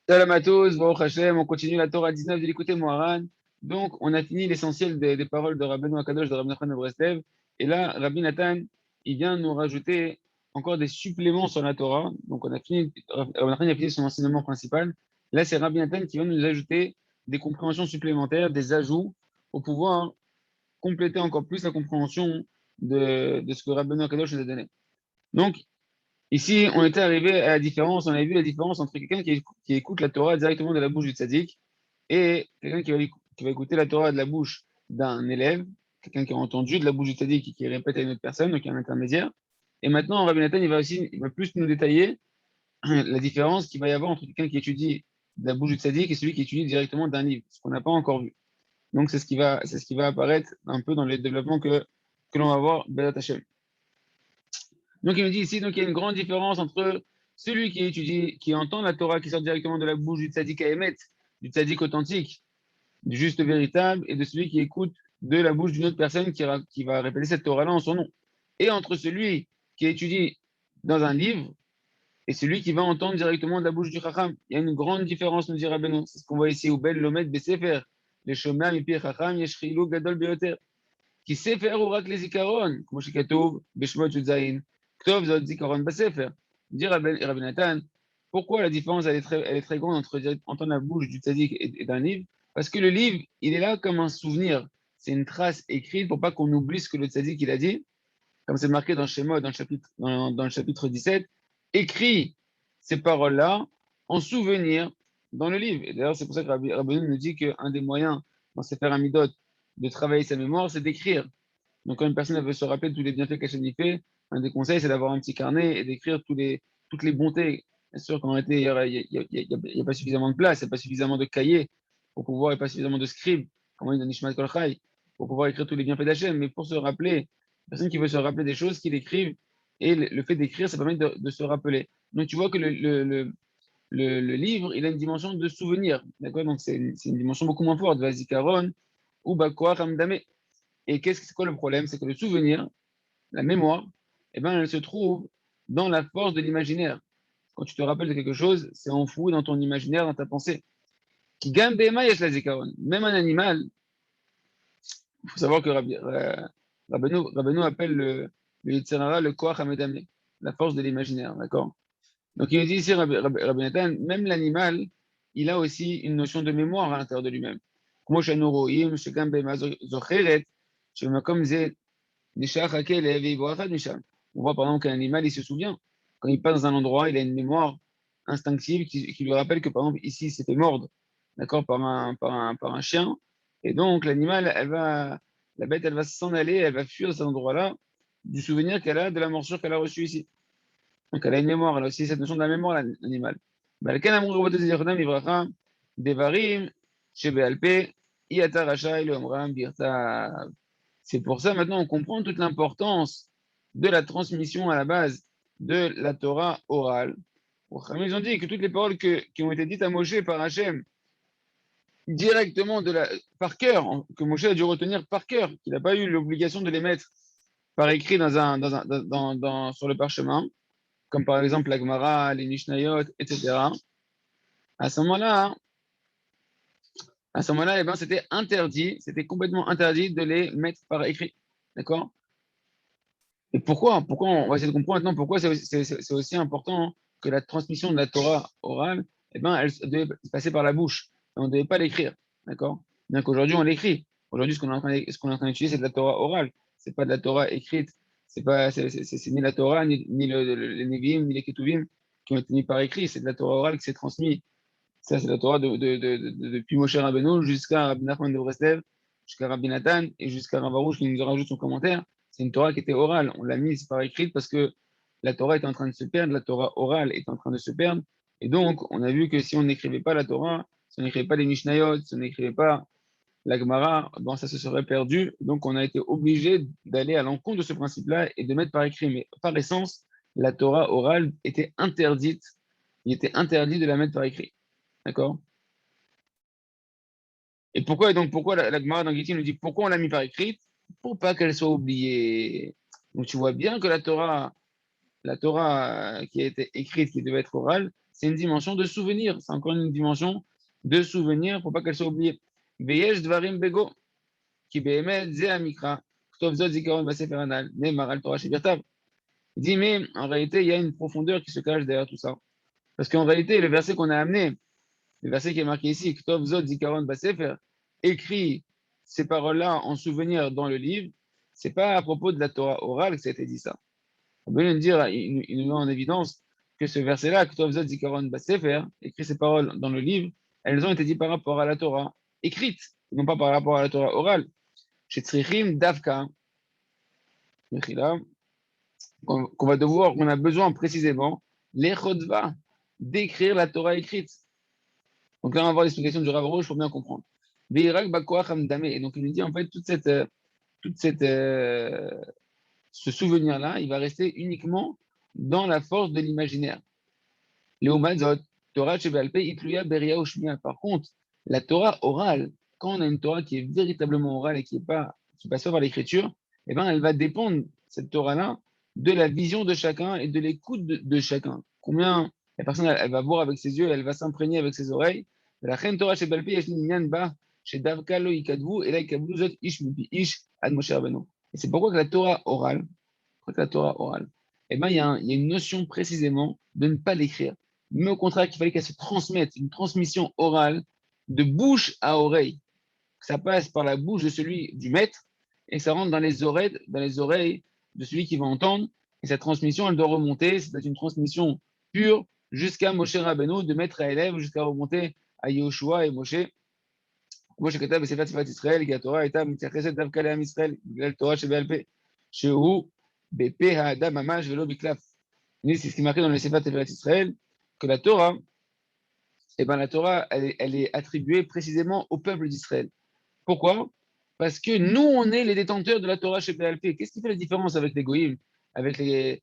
Salam à tous, Baruch Hashem, on continue la Torah 19 de l'écouter Moharan. Donc, on a fini l'essentiel des paroles de Rabbeinu Akadosh, de Rabbi Nachman de Breslev. Et là, Rabbi Nathan, il vient nous rajouter encore des suppléments sur la Torah. Donc, on a fini, Rabbi Nachman a fini son enseignement principal. Là, c'est Rabbi Nathan qui va nous ajouter des compréhensions supplémentaires, des ajouts, pour pouvoir compléter encore plus la compréhension de ce que Rabbeinu Akadosh nous a donné. Donc, ici, on était arrivé à la différence, on avait vu la différence entre quelqu'un qui écoute la Torah directement de la bouche du tzaddik et quelqu'un qui va écouter la Torah de la bouche d'un élève, quelqu'un qui a entendu de la bouche du tzaddik et qui répète à une autre personne, donc il y a un intermédiaire. Et maintenant, Rabbi Nathan, il va plus nous détailler la différence qu'il va y avoir entre quelqu'un qui étudie de la bouche du tzaddik et celui qui étudie directement d'un livre, ce qu'on n'a pas encore vu. Donc, c'est ce qui va apparaître un peu dans les développements que l'on va voir, Be'ezrat Hashem. Donc il nous dit ici, donc il y a une grande différence entre celui qui étudie, qui entend la Torah qui sort directement de la bouche du tzaddik à émettre, du tzaddik authentique, du juste véritable, et de celui qui écoute de la bouche d'une autre personne qui va répéter cette Torah-là en son nom. Et entre celui qui étudie dans un livre et celui qui va entendre directement de la bouche du Chacham. Il y a une grande différence, nous dit Rabbeinu. C'est ce qu'on voit ici, Ubel Lomed Besefer, les Shomam et Pi Chacham, Yeshrilu Gadol Beyoter. כי ספר הוא רק לזיכרון, כמו שכתוב בשמות י"ז, כתוב זאת זיכרון בספר. Dit Rabbi Nathan, pourquoi la différence elle est très grande entre entendre la bouche du tzaddik et d'un livre? Parce que le livre, il est là comme un souvenir. C'est une trace écrite pour pas qu'on oublie ce que le tzaddik il a dit, comme c'est marqué dans Shemot, dans le chapitre 17, écrit ces paroles-là en souvenir dans le livre. Et d'ailleurs, c'est pour ça que Rabbi nous dit qu'un des moyens dans ces Amidot de travailler sa mémoire, c'est d'écrire. Donc, quand une personne veut se rappeler de tous les bienfaits qu'Hachem y fait, un des conseils, c'est d'avoir un petit carnet et d'écrire toutes les bontés. Bien sûr qu'en réalité, il n'y a pas suffisamment de place, il n'y a pas suffisamment de cahiers pour pouvoir, il n'y a pas suffisamment de scribes, comme on dit dans Nishmat Kol Chai, pour pouvoir écrire tous les bienfaits d'Hachem. Mais pour se rappeler, la personne qui veut se rappeler des choses, qu'il écrive, et le fait d'écrire, ça permet de se rappeler. Donc, tu vois que le livre, il a une dimension de souvenir. D'accord? Donc, c'est une dimension beaucoup moins forte. Vazikaron ou Bakoach Amdame. Et c'est quoi le problème? C'est que le souvenir, la mémoire, eh ben, elle se trouve dans la force de l'imaginaire. Quand tu te rappelles de quelque chose, c'est enfoui dans ton imaginaire, dans ta pensée. Qui gagne Même un animal, il faut savoir que Rabbeinu appelle le Yetzer Hara le Koach Hamedame, la force de l'imaginaire, d'accord? Donc il nous dit ici, Rabbi Nathan, même l'animal, il a aussi une notion de mémoire à l'intérieur de lui-même. כמו שאנו רואים שגם בהמה זוכרת שבמקום זה נשאר הכלב ויבורחת משם. On voit par exemple qu'un animal, il se souvient. Quand il passe dans un endroit, il a une mémoire instinctive qui lui rappelle que par exemple ici, il s'est fait mordre, d'accord, par un chien. Et donc l'animal, la bête, elle va s'en aller, elle va fuir de cet endroit-là du souvenir qu'elle a de la morsure qu'elle a reçue ici. Donc elle a une mémoire, elle a aussi cette notion de la mémoire, l'animal. C'est pour ça maintenant on comprend toute l'importance de la transmission à la base de la Torah orale. Ils ont dit que toutes les paroles qui ont été dites à Moshe par Hachem directement par cœur, que Moshe a dû retenir par cœur, qu'il n'a pas eu l'obligation de les mettre par écrit sur le parchemin, comme par exemple la Gemara, les Mishnayot, etc. À ce moment-là, eh ben, c'était interdit, c'était complètement interdit de les mettre par écrit. D'accord? Et pourquoi on va essayer de comprendre maintenant pourquoi c'est aussi important que la transmission de la Torah orale, eh ben, elle devait passer par la bouche. Et on ne devait pas l'écrire. D'accord? Bien qu'aujourd'hui, on l'écrit. Aujourd'hui, ce qu'on est en train d'utiliser, c'est de la Torah orale. C'est pas de la Torah écrite. C'est ni la Torah, ni les Nevi'im, ni les Ketuvim qui ont été mis par écrit. C'est de la Torah orale qui s'est transmise. Ça, c'est la Torah depuis Moshe Rabbeinu jusqu'à Rabbi Nachman de Breslev, jusqu'à Rabbi Nathan et jusqu'à Rav Arush qui nous rajoute son commentaire. C'est une Torah qui était orale. On l'a mise par écrite parce que la Torah était en train de se perdre, la Torah orale est en train de se perdre. Et donc, on a vu que si on n'écrivait pas la Torah, si on n'écrivait pas les Mishnayot, si on n'écrivait pas la Gemara, bon, ça se serait perdu. Donc, on a été obligé d'aller à l'encontre de ce principe-là et de mettre par écrit. Mais par essence, la Torah orale était interdite. Il était interdit de la mettre par écrit. D'accord? Et pourquoi la Gemara dans Gittin nous dit pourquoi on l'a mis par écrit? Pour pas qu'elle soit oubliée. Donc tu vois bien que la Torah qui a été écrite, qui devait être orale, c'est une dimension de souvenir. C'est encore une dimension de souvenir pour pas qu'elle soit oubliée. Veyesh dvarim bego, ki behemet ze amikra, ktov zot zikaron basefer anal, ne'emar al Torah shebirtav. Il dit, mais en réalité, il y a une profondeur qui se cache derrière tout ça. Parce qu'en réalité, le verset qu'on a amené, le verset qui est marqué ici, ktov zot zikaron basefer, écrit ces paroles-là en souvenir dans le livre, c'est pas à propos de la Torah orale que ça a été dit ça. On peut nous dire, il nous met en évidence que ce verset-là, Ktov Zot Zikaron Basefer, écrit ces paroles dans le livre, elles ont été dites par rapport à la Torah écrite, non pas par rapport à la Torah orale. Chez Tzrichim Davka, qu'on va devoir, qu'on a besoin précisément, les Chodva, d'écrire la Torah écrite. Donc là, on va voir l'explication du Rav Rouge pour bien comprendre. Veirak Bakoach Hamdame. Et donc il nous dit, en fait, toute cette ce souvenir-là, il va rester uniquement dans la force de l'imaginaire. Léomazot, Torah Shebalpe, Itluya Beria Ushmiya. Par contre, la Torah orale, quand on a une Torah qui est véritablement orale et qui passe pas par l'écriture, eh ben, elle va dépendre, cette Torah-là, de la vision de chacun et de l'écoute de chacun. Combien la personne, elle va voir avec ses yeux, elle va s'imprégner avec ses oreilles. La reine Torah Shebalpe, Yashnin Ba, Shedavka Lo Ikadvu, et là, Ikadvu Zot Ish Mupi Ish Ad Moshe Rabbeinu. Et c'est pourquoi que la Torah orale, eh ben, il y a une notion précisément de ne pas l'écrire. Mais au contraire, qu'il fallait qu'elle se transmette, une transmission orale de bouche à oreille. Que ça passe par la bouche de celui du maître et que ça rentre dans les oreilles de celui qui va entendre. Et cette transmission, elle doit remonter, c'est une transmission pure jusqu'à Moshe Rabbeinu, de maître à élève, jusqu'à remonter à Yoshua et Moshe. Moshe Katav et Sefat Israël, qui a Torah, et Tam, Mitzacheset, Davka Le'am Israël, la Torah Sheba'al Peh, Shehu, BP Ha'adam Mamash Velo Biklaf. C'est ce qui est marqué dans le Sefat Israël, que la Torah, eh ben, la Torah, elle est attribuée précisément au peuple d'Israël. Pourquoi? Parce que nous, on est les détenteurs de la Torah chez PLP. Qu'est-ce qui fait la différence avec les Goïms, avec les,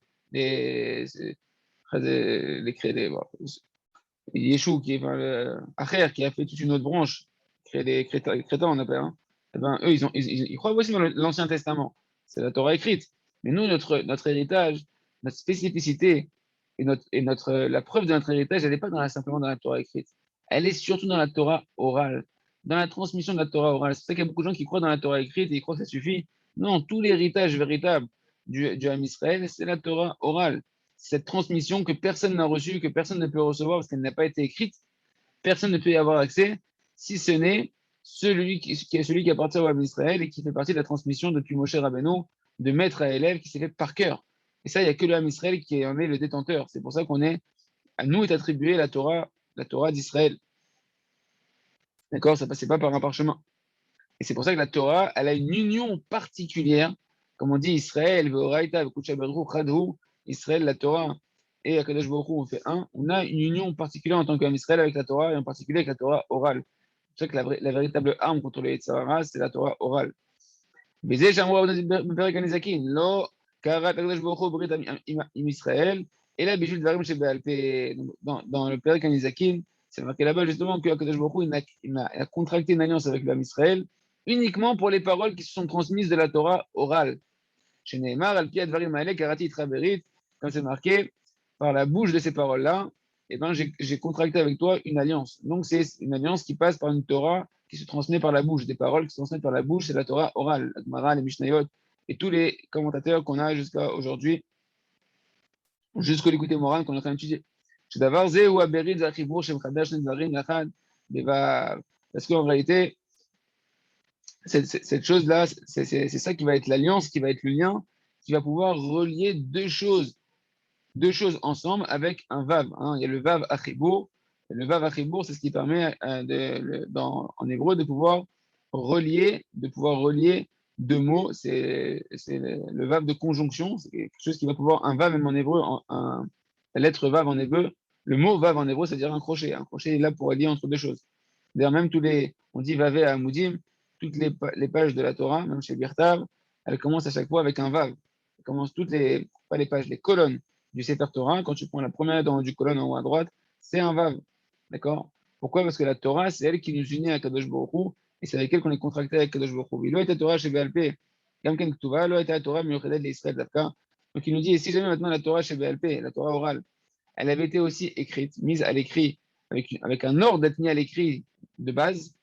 Yeshua, qui est Acher, qui a fait toute une autre branche, les Crétins, on appelle, hein. Eh ben, eux, ils croient aussi dans l'Ancien Testament. C'est la Torah écrite. Mais nous, notre héritage, notre spécificité la preuve de notre héritage, elle n'est pas simplement dans la Torah écrite. Elle est surtout dans la Torah orale, dans la transmission de la Torah orale. C'est pour ça qu'il y a beaucoup de gens qui croient dans la Torah écrite et ils croient que ça suffit. Non, tout l'héritage véritable du Ham Israël, c'est la Torah orale. Cette transmission que personne n'a reçue, que personne ne peut recevoir parce qu'elle n'a pas été écrite, personne ne peut y avoir accès, si ce n'est celui qui appartient au Ham Israël et qui fait partie de la transmission depuis Moshe Rabbeinu, de maître à élève, qui s'est fait par cœur. Et ça, il n'y a que le Ham Israël qui en est le détenteur. C'est pour ça à nous est attribuée la Torah d'Israël. D'accord? Ça ne passait pas par un parchemin. Et c'est pour ça que la Torah, elle a une union particulière, comme on dit Israël, Veoraita, Vekuchaberou, Khadhu, Israël, la Torah et Akadosh Baruch Hu, on fait un. On a une union particulière en tant qu'homme Israël avec la Torah et en particulier avec la Torah orale. C'est pour ça que la véritable arme contre les Yetzirah, c'est la Torah orale. וזה שאמרו בפרק הנזקין, לא קרא הקדוש ברוך הוא ברית עם ישראל, אלא בשביל דברים שבעל פה. Dans le פרק הנזקין, c'est marqué là-bas justement que הקדוש ברוך הוא a contracté une alliance avec l'homme Israël uniquement pour les paroles qui se sont transmises de la Torah orale. שנאמר על פי הדברים האלה קראתי איתך ברית, comme c'est marqué par la bouche de ces paroles-là, eh ben, j'ai contracté avec toi une alliance. Donc c'est une alliance qui passe par une Torah qui se transmet par la bouche, des paroles qui se transmettent par la bouche, c'est la Torah orale, la Gemara, les Mishnayot, et tous les commentateurs qu'on a jusqu'à aujourd'hui, jusqu'au Likutei Moharan qu'on est en train d'étudier. Parce qu'en réalité, cette chose-là, c'est ça qui va être l'alliance, qui va être le lien, qui va pouvoir relier deux choses ensemble avec un vav. Hein. Il y a le vav achibour. Le vav achibour, c'est ce qui permet en hébreu de pouvoir relier deux mots. C'est le vav de conjonction. C'est quelque chose qui va pouvoir, un vav même en hébreu, la lettre vav en hébreu, le mot vav en hébreu, c'est-à-dire un crochet. Un crochet est là pour relier entre deux choses. D'ailleurs, même on dit vavé à Amoudim, toutes les pages de la Torah, même chez Birtav, elles commencent à chaque fois avec un vav. Elles commencent pas les pages, les colonnes du Sefer Torah, quand tu prends la première lettre du colonne en haut à droite, c'est un vav. D'accord? Pourquoi? Parce que la Torah, c'est elle qui nous unit à Kadosh Baruch Hu, et c'est avec elle qu'on est contracté avec Kadosh Baruch Hu. Il a été Torah chez BLP, Gam Ken Ktuva, il a été la Torah, Miyuchedet l'Israël Dafka. Donc il nous dit, et si jamais maintenant la Torah chez BLP, la Torah orale, elle avait été aussi écrite, mise à l'écrit, avec un ordre d'être mis à l'écrit de base,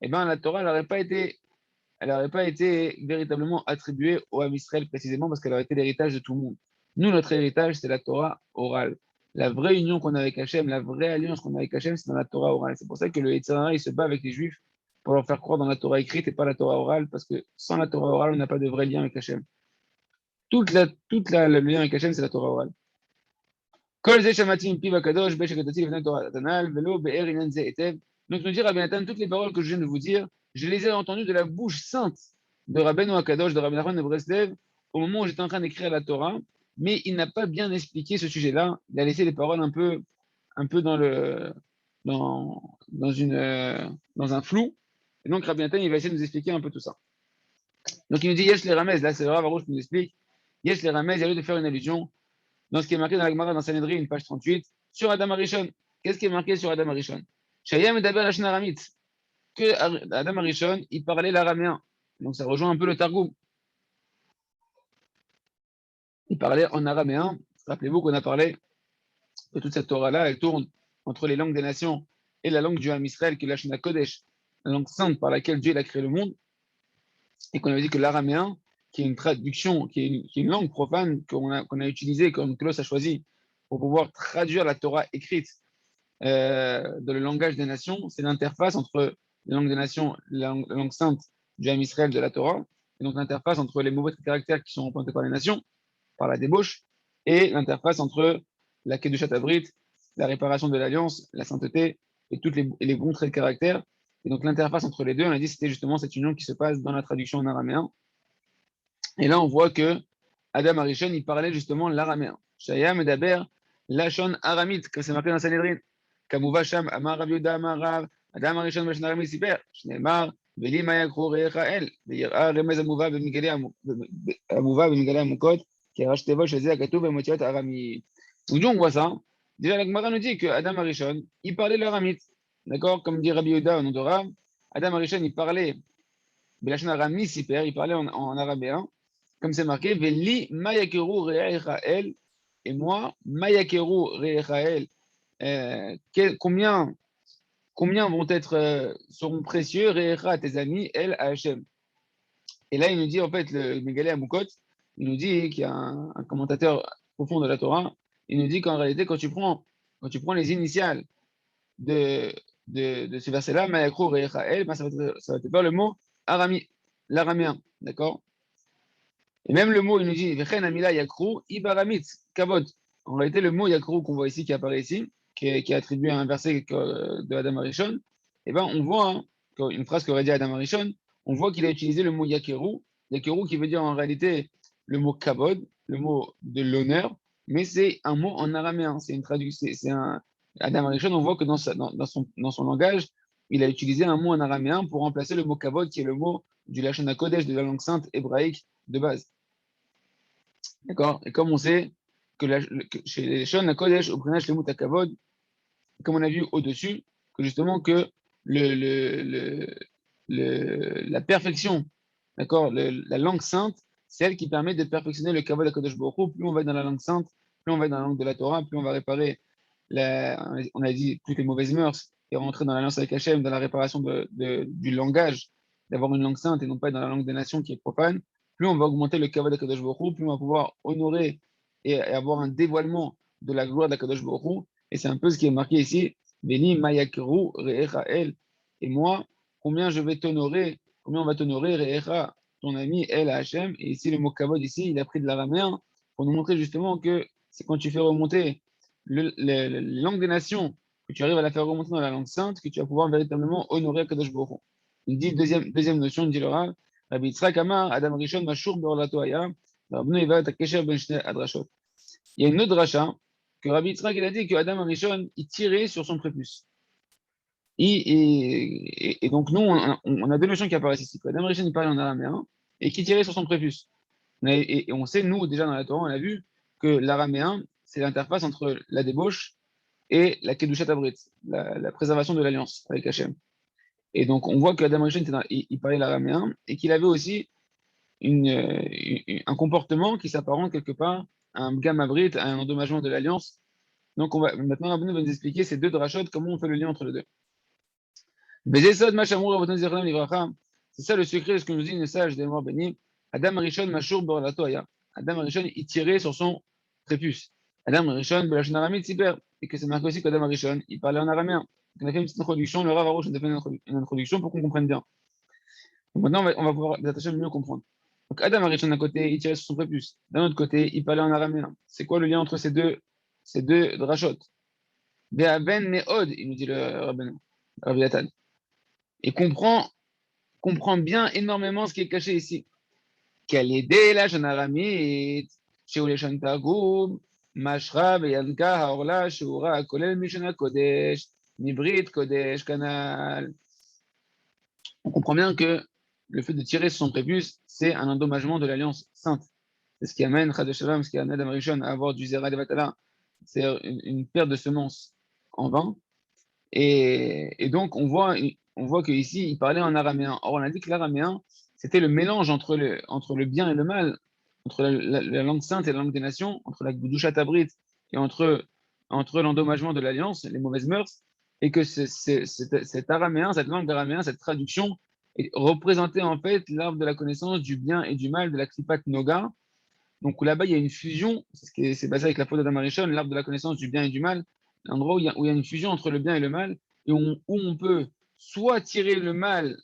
eh ben, la Torah elle n'aurait pas été véritablement attribuée au Ham Israël précisément parce qu'elle aurait été l'héritage de tout le monde. Nous, notre héritage, c'est la Torah orale. La vraie union qu'on a avec Hachem, la vraie alliance qu'on a avec Hachem, c'est dans la Torah orale. C'est pour ça que le Yetzer Hara, il se bat avec les Juifs pour leur faire croire dans la Torah écrite et pas la Torah orale, parce que sans la Torah orale, on n'a pas de vrai lien avec Hachem. Le lien avec Hachem, c'est la Torah orale. Donc, nous dit Rabbi Nathan, toutes les paroles que je viens de vous dire, je les ai entendues de la bouche sainte de Rabbeinu Akadosh, de Rabbi Nachman de Breslev, au moment où j'étais en train d'écrire la Torah, mais il n'a pas bien expliqué ce sujet-là. Il a laissé les paroles un peu dans un flou. Et donc, Rabbi Nathan, il va essayer de nous expliquer un peu tout ça. Donc, il nous dit, Yesh les Ramez, là, c'est le Rav Arouche qui nous explique, Yesh les Ramez, il y a lieu de faire une allusion dans ce qui est marqué dans la Gemara, dans Sanhedrin, page 38, sur Adam Arishon. Qu'est-ce qui est marqué sur Adam Arishon? Shayam Medaber Lashon Aramit. Que Adam Arishon, il parlait l'araméen. Donc ça rejoint un peu le Targum. Il parlait en araméen. Rappelez-vous qu'on a parlé que toute cette Torah-là, elle tourne entre les langues des nations et la langue du Ham Israël, qui est la Shana Kodesh, la langue sainte par laquelle Dieu a créé le monde. Et qu'on avait dit que l'araméen, qui est une traduction, qui est une langue profane qu'on a utilisée, comme Klos a choisi, pour pouvoir traduire la Torah écrite dans le langage des nations, c'est l'interface entre la langue des nations, la langue sainte du Ham Israël de la Torah, et donc l'interface entre les mauvais caractères qui sont représentés par les nations, par la débauche, et l'interface entre la Kedushat Abrit, la réparation de l'alliance, la sainteté, et tous les bons traits de caractère. Et donc l'interface entre les deux, on a dit c'était justement cette union qui se passe dans la traduction en araméen. Et là, on voit que Adam Arishon, il parlait justement l'araméen. Shaya Medaber, Lashon Aramit, comme c'est marqué dans Sanhedrin. Kamouva Sham, Amar Rav Yehuda, Amar Rav, Adam Arishon, Lashon Aramit, Siper, Shneimar, Veli Mayakro Rechael, Veyira Remez Amouva, Bemigale Amukot, Kerash Tevo, Shazé Akatou, Bemotiot Arami. Donc, on voit ça. Déjà, la Gemara nous dit que Adam Arishon, il parlait l'aramite. D'accord? Comme dit Rabbi Yehuda au nom de Rav, Adam Arishon, il parlait Belashon Arami, Siper, il parlait en araméen. Comme c'est marqué, Veli Mayakeru Re'echael, et moi, Mayakeru Re'echael, combien vont être, seront précieux, Re'echa, tes amis, El, à Hachem. Et là, il nous dit, en fait, le Megalé Amoukot, il nous dit qu'il y a un commentateur profond de la Torah, il nous dit qu'en réalité, quand tu prends les initiales de ce verset-là, Mayakeru Re'echael, ben, ça va te faire le mot Arami, l'araméen, d'accord? Et même le mot, il nous dit, Vechen Amila Yakru, Ibaramit, Kavod. En réalité, le mot Yakru qu'on voit ici, qui apparaît ici, qui est attribué à un verset de Adam Arishon, eh ben, on voit, une phrase qu'aurait dit Adam Arishon, on voit qu'il a utilisé le mot Yakeru, Yakeru qui veut dire en réalité le mot Kavod, le mot de l'honneur, mais c'est un mot en araméen, c'est une traduction, Adam Arishon, on voit que dans son langage, il a utilisé un mot en araméen pour remplacer le mot Kavod, qui est le mot du Lashon HaKodesh, de la langue sainte hébraïque de base. D'accord? Et comme on sait que chez les Shon, la Kodesh, au Prenach, le Mutakavod, comme on a vu au-dessus, que justement que la perfection, d'accord, la langue sainte, c'est elle qui permet de perfectionner le Kavod à Kodesh Baruch Hu. Plus on va être dans la langue sainte, plus on va être dans la langue de la Torah, plus on va réparer, on a dit, toutes les mauvaises mœurs et rentrer dans l'alliance avec Hachem, dans la réparation du langage, d'avoir une langue sainte et non pas dans la langue des nations qui est profane. Plus on va augmenter le Kavod d'Akadosh Baruch Hu, plus on va pouvoir honorer et avoir un dévoilement de la gloire d'Akadosh Baruch Hu. Et c'est un peu ce qui est marqué ici, Beni Mayakeru Re'echael. Et moi, combien je vais t'honorer, combien on va t'honorer, Re'echa, ton ami, El Hachem. Et ici, le mot Kavod, ici, il a pris de l'araméen pour nous montrer justement que c'est quand tu fais remonter les langues des nations, que tu arrives à la faire remonter dans la langue sainte, que tu vas pouvoir véritablement honorer Akadosh Baruch Hu. Il dit, deuxième notion, il dit le Rav, Rabbi Yitzhak Amar, Adam Rishon, Mashur Be'orlato Haya, Rabbeinu Iva Takesher Ben Shnei Adrashot. Il y a une autre dracha que Rabbi Yitzhak il a dit que Adam Rishon, il tirait sur son prépuce. Et donc, nous, on a deux notions qui apparaissent ici. Adam Rishon, il parlait en araméen et qui tirait sur son prépuce. Et on sait, nous, déjà dans la Torah, on a vu que l'araméen, c'est l'interface entre la débauche et la Kedushat Abrit, la préservation de l'alliance avec Hachem. Et donc, on voit que Adam Rishon, il parlait l'araméen et qu'il avait aussi un comportement qui s'apparente quelque part à un gamme abrit, à un endommagement de l'alliance Donc, maintenant, Rabbeinu va nous expliquer ces deux drachot, comment on fait le lien entre les deux. Bezesod Mashamur Rabbeinu Zechron Livracha. C'est ça le secret de ce que nous dit une sage des morts bénis. Adam Arishon Mashur Borlato Aya. Adam Arishon, il tirait sur son prépuce. Adam Arishon, Belachon Aramid Siber. Et que c'est marqué aussi qu'Adam Arishon, il parlait en araméen. On a fait une petite introduction, le Rav Arush nous a fait une introduction pour qu'on comprenne bien. Donc maintenant, on va pouvoir s'attacher à mieux comprendre. Donc Adam Arishon d'un côté, il tirait sur son prépuce. D'un autre côté, il parlait en araméen. C'est quoi le lien entre ces deux drachot? Be'aben Me'od, il nous dit le Rabbi Natan. Et comprend bien énormément ce qui est caché ici. Quelle idée la Shanaramit, Sheuleshan Tagum, Mashra, Beyanka, Haorla, Sheura, Kolel, Mishana Kodesh, Nibrit, Kodesh, Kanal. On comprend bien que le fait de tirer sur son prépuce, c'est un endommagement de l'alliance sainte. C'est ce qui amène Chadeshalam, ce qui amène Adam Rishon à avoir du Zera de Vatala. C'est une perte de semences en vain. Et donc, on voit qu'ici, il parlait en araméen. Or, on a dit que l'araméen, c'était le mélange entre le bien et le mal, entre la langue sainte et la langue des nations, entre la Gdushat Tabrit et entre l'endommagement de l'alliance, les mauvaises mœurs, et que cet araméen, cette langue d'araméen, cette traduction, représentait en fait l'arbre de la connaissance du bien et du mal de la Klipat Noga. Donc là-bas, il y a une fusion, c'est basé avec la faute d'Adam Arishon, l'arbre de la connaissance du bien et du mal, l'endroit où il y a une fusion entre le bien et le mal, et où on peut soit tirer le mal,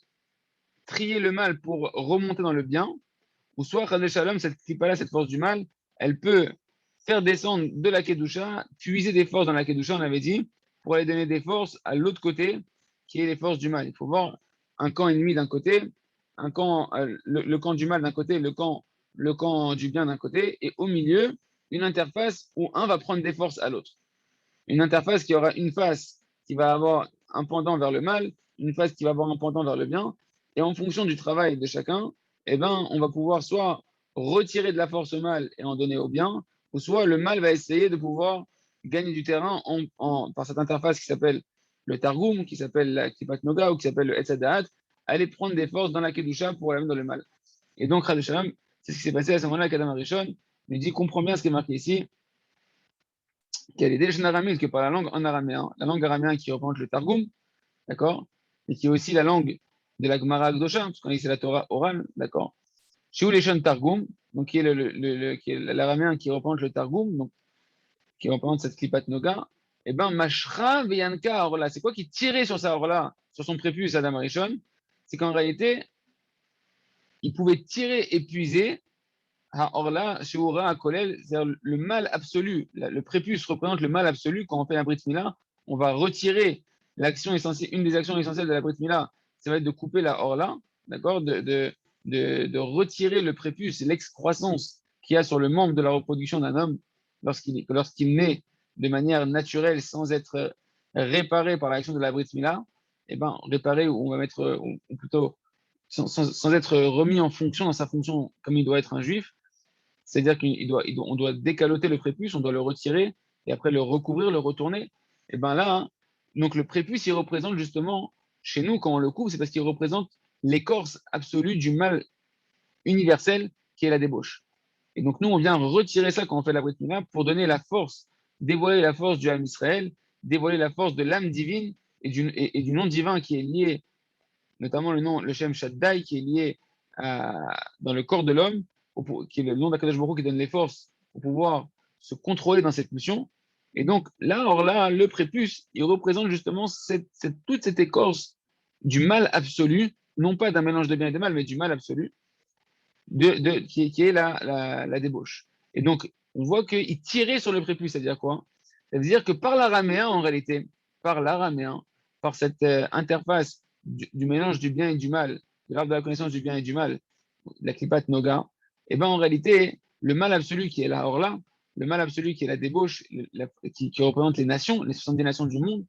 trier le mal pour remonter dans le bien, ou soit, Chazal Shalom, cette clipa-là, cette force du mal, elle peut faire descendre de la Kedusha, puiser des forces dans la Kedusha, on avait dit, pour aller donner des forces à l'autre côté, qui est les forces du mal. Il faut voir un camp ennemi d'un côté, un camp, le camp du mal d'un côté, le camp du bien d'un côté, et au milieu, une interface où un va prendre des forces à l'autre. Une interface qui aura une face qui va avoir un pendant vers le mal, une face qui va avoir un pendant vers le bien, et en fonction du travail de chacun, eh ben, on va pouvoir soit retirer de la force au mal et en donner au bien, ou soit le mal va essayer de pouvoir gagner du terrain par cette interface qui s'appelle le Targum, qui s'appelle la Klipat Noga ou qui s'appelle le Etzadat, aller prendre des forces dans la Kedusha pour aller dans le mal. Et donc, Chad Shalom, c'est ce qui s'est passé à ce moment-là avec Adam Arishon. Il dit, comprends bien ce qui est marqué ici, qu'elle est déjà araméenne, que par la langue en araméen, la langue araméenne qui représente le Targum, d'accord, et qui est aussi la langue de la Gemara Akdosha, parce qu'on dit que c'est la Torah orale, d'accord. Chez Uleshon Targum, donc qui est l'araméen qui représente le Targum, donc qui représente cette Klipat Noga, et ben Mashra Veyanka Orla, c'est quoi qui tirait sur sa Orla, sur son prépuce Adam Arishon? C'est qu'en réalité, il pouvait tirer et puiser Orla, Sheura, Kolel, c'est-à-dire le mal absolu. Le prépuce représente le mal absolu. Quand on fait la Brit Mila, on va retirer l'action essentielle, une des actions essentielles de la Brit Mila, ça va être de couper la Orla, d'accord, de retirer le prépuce, l'excroissance qu'il y a sur le membre de la reproduction d'un homme lorsqu'il naît de manière naturelle sans être réparé par l'action de la Brit Mila. Eh ben, réparé, ou on va mettre, ou plutôt, sans être remis en fonction, dans sa fonction comme il doit être un juif. C'est-à-dire qu'on doit décaloter le prépuce, on doit le retirer et après le recouvrir, le retourner. Et bien là, hein, donc le prépuce, il représente justement, chez nous, quand on le couvre, c'est parce qu'il représente l'écorce absolue du mal universel qui est la débauche. Et donc nous, on vient retirer ça quand on fait la Brit Mila pour donner la force, dévoiler la force du Ham Israël, dévoiler la force de l'âme divine et du nom divin qui est lié, notamment le Shem Shaddai, qui est lié dans le corps de l'homme, qui est le nom d'Akadosh Baruch Hu qui donne les forces pour pouvoir se contrôler dans cette mission. Et donc là, le prépuce, il représente justement toute cette écorce du mal absolu, non pas d'un mélange de bien et de mal, mais du mal absolu, qui est la débauche. Et donc, on voit qu'il tirait sur le prépuce, c'est-à-dire quoi? C'est-à-dire que par l'araméen, en réalité, par l'araméen, par cette interface du mélange du bien et du mal, de l'arbre de la connaissance du bien et du mal, la Klipat Noga, et ben en réalité, le mal absolu qui est la Orla, le mal absolu qui est la débauche, qui représente les nations, les 70 nations du monde,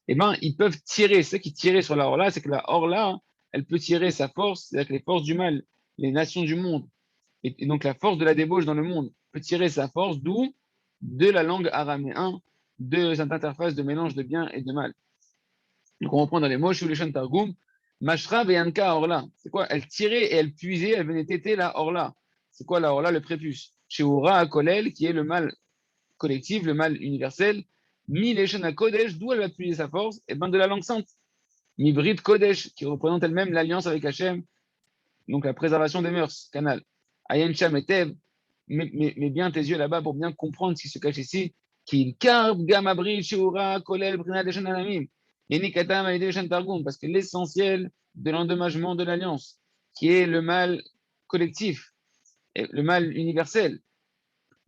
et ben ils peuvent tirer. Ce qui tirait sur la Orla, c'est que la Orla, elle peut tirer sa force, c'est-à-dire que les forces du mal, les nations du monde, et donc la force de la débauche dans le monde peut tirer sa force d'où? De la langue araméen, de cette interface de mélange de bien et de mal. Donc on reprend dans les mots, Shuleshan Targum, Mashra Veyanka Orla. C'est quoi? Elle tirait et elle puisait, elle venait téter la Orla. C'est quoi la Orla? Le prépuce. Sheura Kolel, qui est le mal collectif, le mal universel, Mi Leshana Kodesh, d'où elle va puiser sa force? Et bien de la langue sainte. Mi Brit Kodesh, qui représente elle-même l'alliance avec Hachem, donc la préservation des mœurs, canal. Ayen Sham et Tev, mets bien tes yeux là-bas pour bien comprendre ce qui se cache ici. Qu'il karb gamabri shiura kolel brina de shananamim. Yenikatam aïdé shantargum, parce que l'essentiel de l'endommagement de l'alliance, qui est le mal collectif, le mal universel,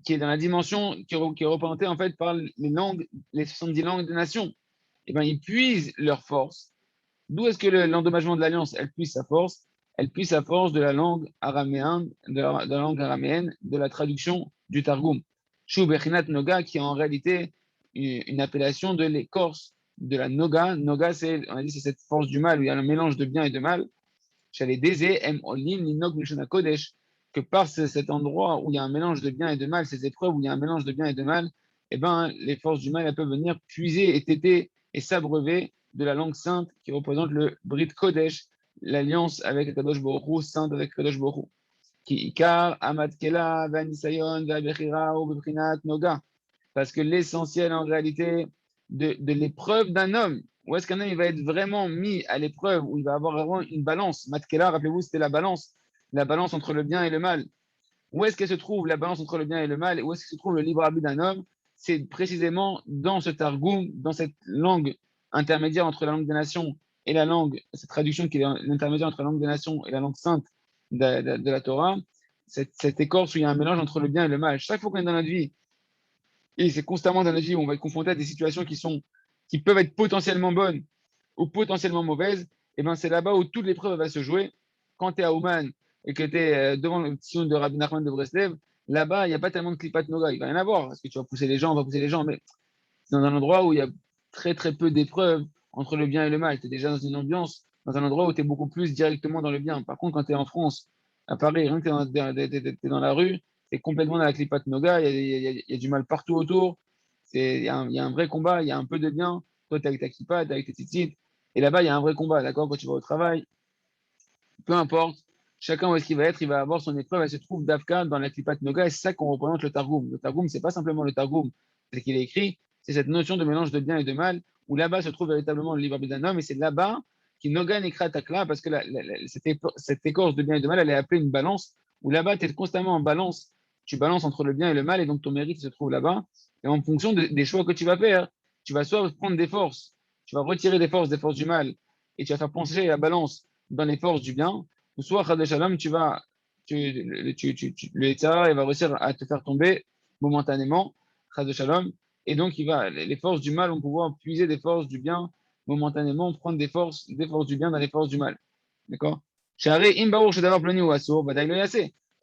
qui est dans la dimension qui est représentée en fait par les langues, les 70 langues des nations, et ben ils puisent leur force. D'où est-ce que l'endommagement de l'alliance, elle puise sa force? Elle puise sa force de la langue araméenne, de la langue araméenne, de la traduction du Targum. Shu Bechinat Noga, qui est en réalité une appellation de l'écorce de la Noga. Noga, on a dit, c'est cette force du mal où il y a un mélange de bien et de mal. J'allais Désé, M. Olim, Linok, Mishana Kodesh, que par cet endroit où il y a un mélange de bien et de mal, ces épreuves où il y a un mélange de bien et de mal, eh ben, les forces du mal elles peuvent venir puiser et téter et s'abreuver de la langue sainte qui représente le Brit Kodesh, l'alliance avec Kadosh Baruch Hu, sainte avec Kadosh Baruch Hu. Ki Ikar, Amad Kela, Vanisayon, Vabechira, ou Bebrinat, Noga. Parce que l'essentiel en réalité de l'épreuve d'un homme, où est-ce qu'un homme il va être vraiment mis à l'épreuve, où il va avoir vraiment une balance. Matkela, rappelez-vous, c'était la balance entre le bien et le mal. Où est-ce qu'elle se trouve la balance entre le bien et le mal? Et où est-ce que se trouve le libre arbitre d'un homme? C'est précisément dans ce targum, dans cette langue intermédiaire entre la langue des nations et la langue, cette traduction qui est l'intermédiaire entre la langue des nations et la langue sainte de la Torah, cette écorce où il y a un mélange entre le bien et le mal. Chaque fois qu'on est dans notre vie, et c'est constamment dans notre vie où on va être confronté à des situations qui peuvent être potentiellement bonnes ou potentiellement mauvaises, et ben c'est là-bas où toute l'épreuve va se jouer. Quand tu es à Ouman et que tu es devant le sion de Rabbi Nachman de Breslev, là-bas, il n'y a pas tellement de klipat noga. Il va y en avoir, parce que tu vas pousser les gens, on va pousser les gens, mais c'est dans un endroit où il y a très très peu d'épreuves entre le bien et le mal. Tu es déjà dans une ambiance, dans un endroit où tu es beaucoup plus directement dans le bien. Par contre, quand tu es en France, à Paris, rien que tu es dans la rue, tu es complètement dans la klipat noga, il y a du mal partout autour. Il y a un vrai combat, il y a un peu de bien. Toi, tu es avec ta kippa, tu es avec tes tzitzit. Et là-bas, il y a un vrai combat, d'accord? Quand tu vas au travail, peu importe, chacun où est-ce qu'il va être, il va avoir son épreuve. Elle se trouve d'Afka dans la Klipat Noga, et c'est ça qu'on représente le Targum. Le Targum, c'est pas simplement le Targum, c'est qu'il est écrit, c'est cette notion de mélange de bien et de mal, où là-bas se trouve véritablement le livre d'un homme, et c'est là-bas qui Noga Nekra Takla, parce que cette écorce de bien et de mal, elle est appelée une balance, où là-bas, tu es constamment en balance, tu balances entre le bien et le mal, et donc ton mérite se trouve là-bas, et en fonction des choix que tu vas faire, tu vas soit prendre des forces, tu vas retirer des forces du mal, et tu vas faire pencher la balance dans les forces du bien, ou soit, Chad Shalom, le Yitzhara, il va réussir à te faire tomber momentanément, Chad Shalom, et donc les forces du mal vont pouvoir puiser des forces du bien momentanément, prendre des forces du bien dans les forces du mal. D'accord? Parce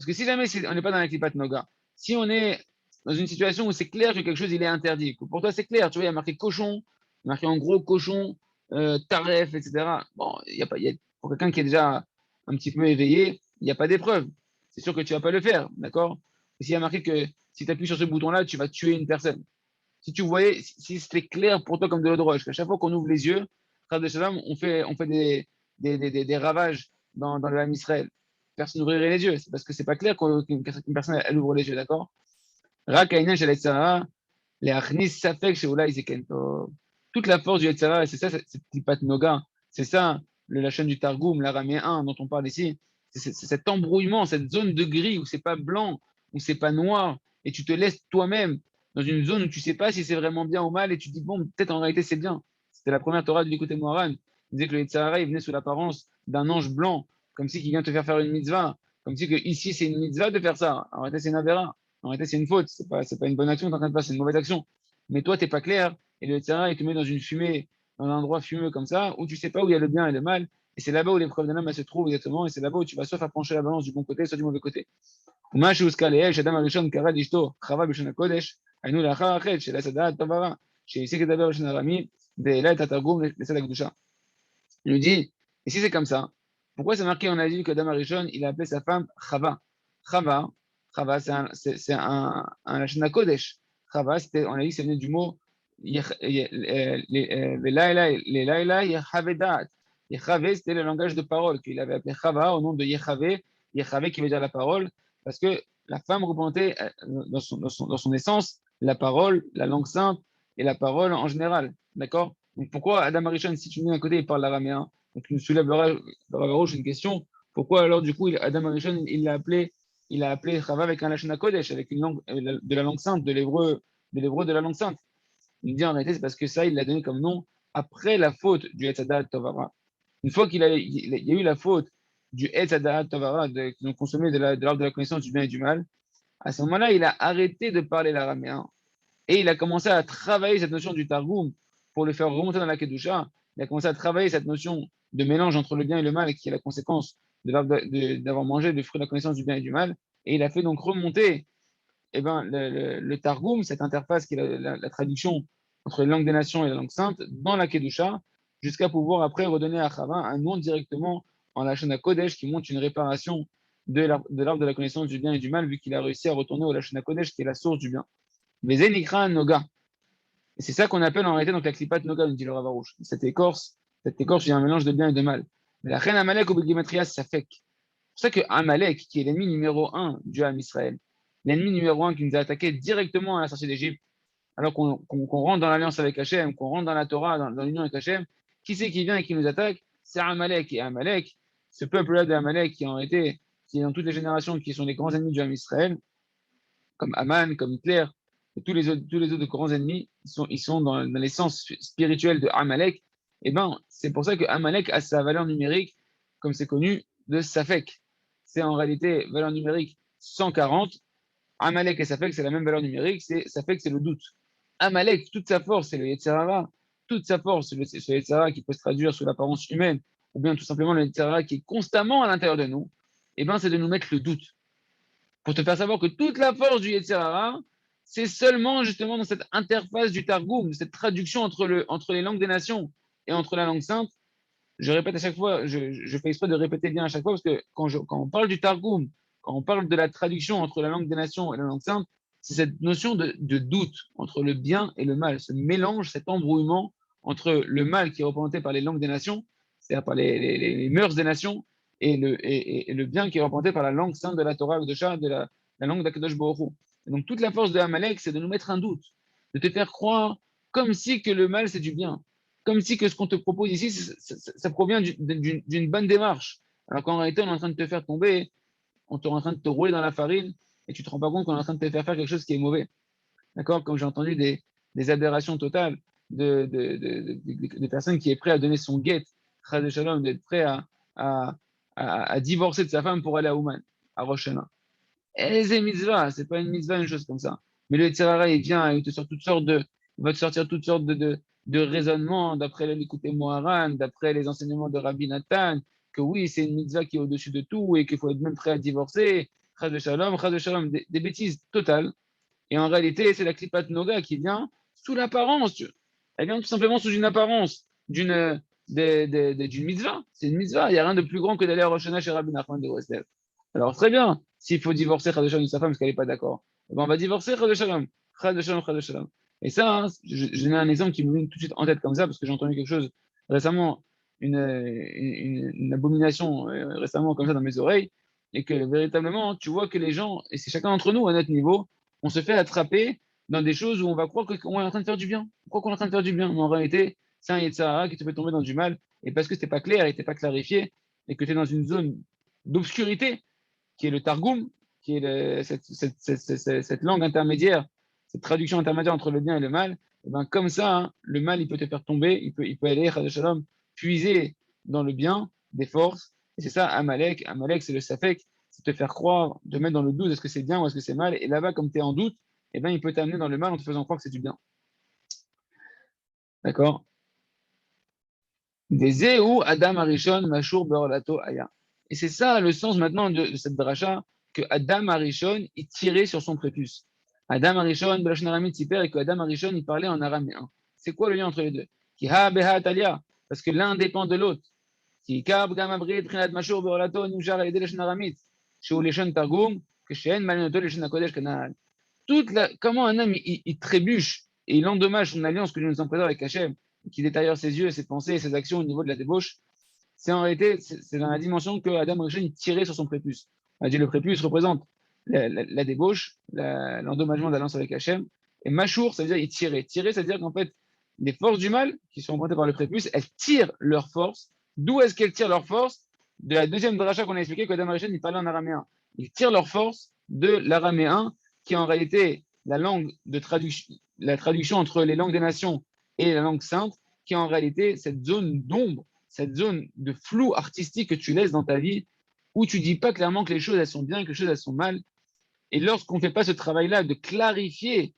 que si jamais on n'est pas dans la Klipat Noga, si on est dans une situation où c'est clair que quelque chose il est interdit, que pour toi c'est clair, tu vois, il y a marqué cochon, il y a marqué en gros cochon, taref, etc. Bon, pour quelqu'un qui est déjà un petit peu éveillé, il n'y a pas d'épreuve. C'est sûr que tu ne vas pas le faire, d'accord? Et s'il y a marqué que si tu appuies sur ce bouton-là, tu vas tuer une personne. Si tu voyais, si c'était clair pour toi comme de l'eau de roche, qu'à chaque fois qu'on ouvre les yeux, on fait des ravages dans le Ham Israël. Personne n'ouvrirait les yeux. C'est parce que c'est pas clair qu'une personne elle ouvre les yeux, d'accord? Toute la force du Yetzara, c'est ça, c'est Tipat Noga, c'est ça, la chaîne du Targum, l'araméen dont on parle ici, c'est cet embrouillement, cette zone de gris où c'est pas blanc, où c'est pas noir, et tu te laisses toi-même dans une zone où tu sais pas si c'est vraiment bien ou mal, et tu te dis, bon, peut-être en réalité c'est bien. C'était la première Torah de l'écouter Moharan. Il disait que le Yetzara, il venait sous l'apparence d'un ange blanc, comme si qui vient te faire une mitzvah, comme si que ici c'est une mitzvah de faire ça. En réalité, c'est une avéra. En réalité, c'est une faute. C'est pas une bonne action que tu es en train de faire, c'est une mauvaise action. Mais toi, tu n'es pas clair. Et le terrain, il te met dans une fumée, dans un endroit fumeux comme ça, où tu ne sais pas où il y a le bien et le mal. Et c'est là-bas où l'épreuve d'un homme se trouve exactement. Et c'est là-bas où tu vas soit faire pencher la balance du bon côté, soit du mauvais côté. Il nous dit, et si c'est comme ça, pourquoi c'est marqué, on a dit que Adam Arishon, il a appelé sa femme Chava. Chava, Chava, c'est un Lashon Kodesh. Chava, on a dit que ça venait du mot Laila Yechavedat. Yechavé, c'était le langage de parole qu'il avait appelé Chava au nom de Yechavé. Yechavé qui veut dire la parole, parce que la femme représentait dans son essence la parole, la langue sainte, et la parole en général. D'accord? Donc pourquoi Adam Arishon, si tu mets d'un côté, il parle l'araméen, donc il nous soulève le Rav Arouche une question. Pourquoi alors du coup Adam Arishon, il a appelé Chava avec un Lashon Kodesh, avec une langue de la langue sainte, de l'hébreu de la langue sainte. Il dit en réalité, c'est parce que ça, il l'a donné comme nom après la faute du Etzadat Tovara. Une fois il y a eu la faute du Etzadat Tovara, qu'ils ont consommé de l'arbre de la connaissance du bien et du mal, à ce moment-là, il a arrêté de parler l'araméen et il a commencé à travailler cette notion du Targum pour le faire remonter dans la Kedusha. Il a commencé à travailler cette notion de mélange entre le bien et le mal qui est la conséquence d'avoir mangé le fruit de la connaissance du bien et du mal. Et il a fait donc remonter le Targum, cette interface qui est la traduction entre les langues des nations et la langue sainte, dans la Kedusha, jusqu'à pouvoir après redonner à Chava un nom directement en Lashon Kodesh qui montre une réparation de l'arbre de la connaissance du bien et du mal, vu qu'il a réussi à retourner au Lashon Kodesh qui est la source du bien. Vezenikra Noga. Et c'est ça qu'on appelle en réalité donc la Klipat Noga, nous dit le Rav Arouche. Cette écorce, il y a un mélange de bien et de mal. Mais la reine Amalek au Begimatria, ça fait. C'est pour ça que Amalek, qui est l'ennemi numéro un du Ham Israël, l'ennemi numéro un qui nous a attaqué directement à la sortie d'Égypte, alors qu'on rentre dans l'alliance avec Hachem, qu'on rentre dans la Torah, dans l'union avec Hachem, qui c'est qui vient et qui nous attaque? C'est Amalek. Et Amalek, ce peuple-là de Amalek qui est dans toutes les générations, qui sont les grands ennemis du Ham Israël, comme Aman, comme Hitler, et tous les autres grands ennemis, ils sont dans l'essence spirituelle de Amalek. Et ben, c'est pour ça que Amalek a sa valeur numérique, comme c'est connu, de Safek. C'est en réalité valeur numérique 140. Amalek et Safek, c'est la même valeur numérique. Safek, c'est le doute. Amalek, toute sa force, c'est le Yetzirara. Toute sa force, c'est ce Yetzirara qui peut se traduire sous l'apparence humaine, ou bien tout simplement le Yetzirara qui est constamment à l'intérieur de nous. Et ben, c'est de nous mettre le doute pour te faire savoir que toute la force du Yetzirara, c'est seulement justement dans cette interface du Targum, cette traduction entre les langues des nations et entre la langue sainte. Je répète à chaque fois, je fais exprès de répéter bien à chaque fois, parce que quand on parle du Targum, quand on parle de la traduction entre la langue des nations et la langue sainte, c'est cette notion de doute entre le bien et le mal, ce mélange, cet embrouillement entre le mal qui est représenté par les langues des nations, c'est-à-dire par les mœurs des nations, et le bien qui est représenté par la langue sainte de la Torah, de la langue d'Akadosh Baruch Hu. Et donc toute la force de Amalek, c'est de nous mettre un doute, de te faire croire comme si que le mal c'est du bien, comme si que ce qu'on te propose ici, ça provient d'une bonne démarche. Alors qu'en réalité, on est en train de te faire tomber, on est en train de te rouler dans la farine, et tu ne te rends pas compte qu'on est en train de te faire quelque chose qui est mauvais. D'accord? Comme j'ai entendu des aberrations totales de personnes qui est prêt à donner son guet, de Shalom, d'être prêt à divorcer de sa femme pour aller à Ouman, à Rosh Hashanah. Et c'est mitzvah, c'est pas une mitzvah, une chose comme ça. Mais le Tzarara, il vient, il va te sortir toutes sortes de raisonnements, d'après l'écouter Moharan, d'après les enseignements de Rabbi Nathan, que oui, c'est une mitzvah qui est au-dessus de tout et qu'il faut être même prêt à divorcer, chas de shalom, des bêtises totales. Et en réalité, c'est la Klipat Noga qui vient sous l'apparence. Elle vient tout simplement sous une apparence d'une mitzvah. C'est une mitzvah. Il n'y a rien de plus grand que d'aller à Rosh Hashanah chez Rabbi Nachman de Breslev. Alors, très bien. S'il faut divorcer Chad de Shalom de sa femme parce qu'elle n'est pas d'accord, eh ben, on va divorcer Chad de Shalom. Chad de Shalom, Chad de Shalom. Et ça, hein, je donne un exemple qui me vient tout de suite en tête comme ça parce que j'ai entendu quelque chose récemment, une abomination récemment comme ça dans mes oreilles. Et que véritablement, tu vois que les gens, et c'est chacun d'entre nous à notre niveau, on se fait attraper dans des choses où on va croire qu'on est en train de faire du bien. On croit qu'on est en train de faire du bien, mais en réalité, c'est un Yetzirah qui te fait tomber dans du mal, et parce que c'était pas clair, et t'es pas clarifié, et que tu es dans une zone d'obscurité, qui est le Targum, qui est cette langue intermédiaire, cette traduction intermédiaire entre le bien et le mal, et ben comme ça, hein, le mal, il peut te faire tomber, il peut aller, Shalom, puiser dans le bien des forces, et c'est ça, Amalek. Amalek, c'est le Safek, c'est te faire croire, te mettre dans le doute, est-ce que c'est bien ou est-ce que c'est mal, et là-bas, comme tu es en doute, eh ben, il peut t'amener dans le mal en te faisant croire que c'est du bien. D'accord? Des ou Adam Arishon Mashur Beorlato Aya. Et c'est ça le sens maintenant de cette dracha, que Adam Arishon, il tirait sur son prépuce. Adam Arishon, Belashon Aramit Siper, et que Adam Arishon, il parlait en araméen. C'est quoi le lien entre les deux? Ki ha beha talia, parce que l'un dépend de l'autre. Ki kab gam abrit prinat Mashur Beorlato nujar aide Lashon Aramit, chez Leshon Targum, que chez Malinoto Leshon Akodesh Kanaan. Comment un homme il trébuche et il endommage son alliance que Dieu nous en présente avec Hachem, qui détaille ses yeux, ses pensées et ses actions au niveau de la débauche, c'est en réalité, c'est dans la dimension que Adam Rishon tirait sur son prépuce. On a dit le prépuce représente la débauche, l'endommagement de l'alliance avec Hachem, Et Machour, ça veut dire il tirait. Tirer, ça veut dire qu'en fait, les forces du mal, qui sont représentées par le prépuce, elles tirent leur force. D'où est-ce qu'elles tirent leur force? De la deuxième dracha qu'on a expliqué, que Adam Rishon, il parlait en araméen. Ils tirent leur force de l'araméen, qui est en réalité la langue de traduction, la traduction entre les langues des nations et la langue sainte, qui est en réalité cette zone d'ombre, cette zone de flou artistique que tu laisses dans ta vie, où tu dis pas clairement que les choses elles sont bien, que les choses elles sont mal. Et lorsqu'on ne fait pas ce travail-là de clarifier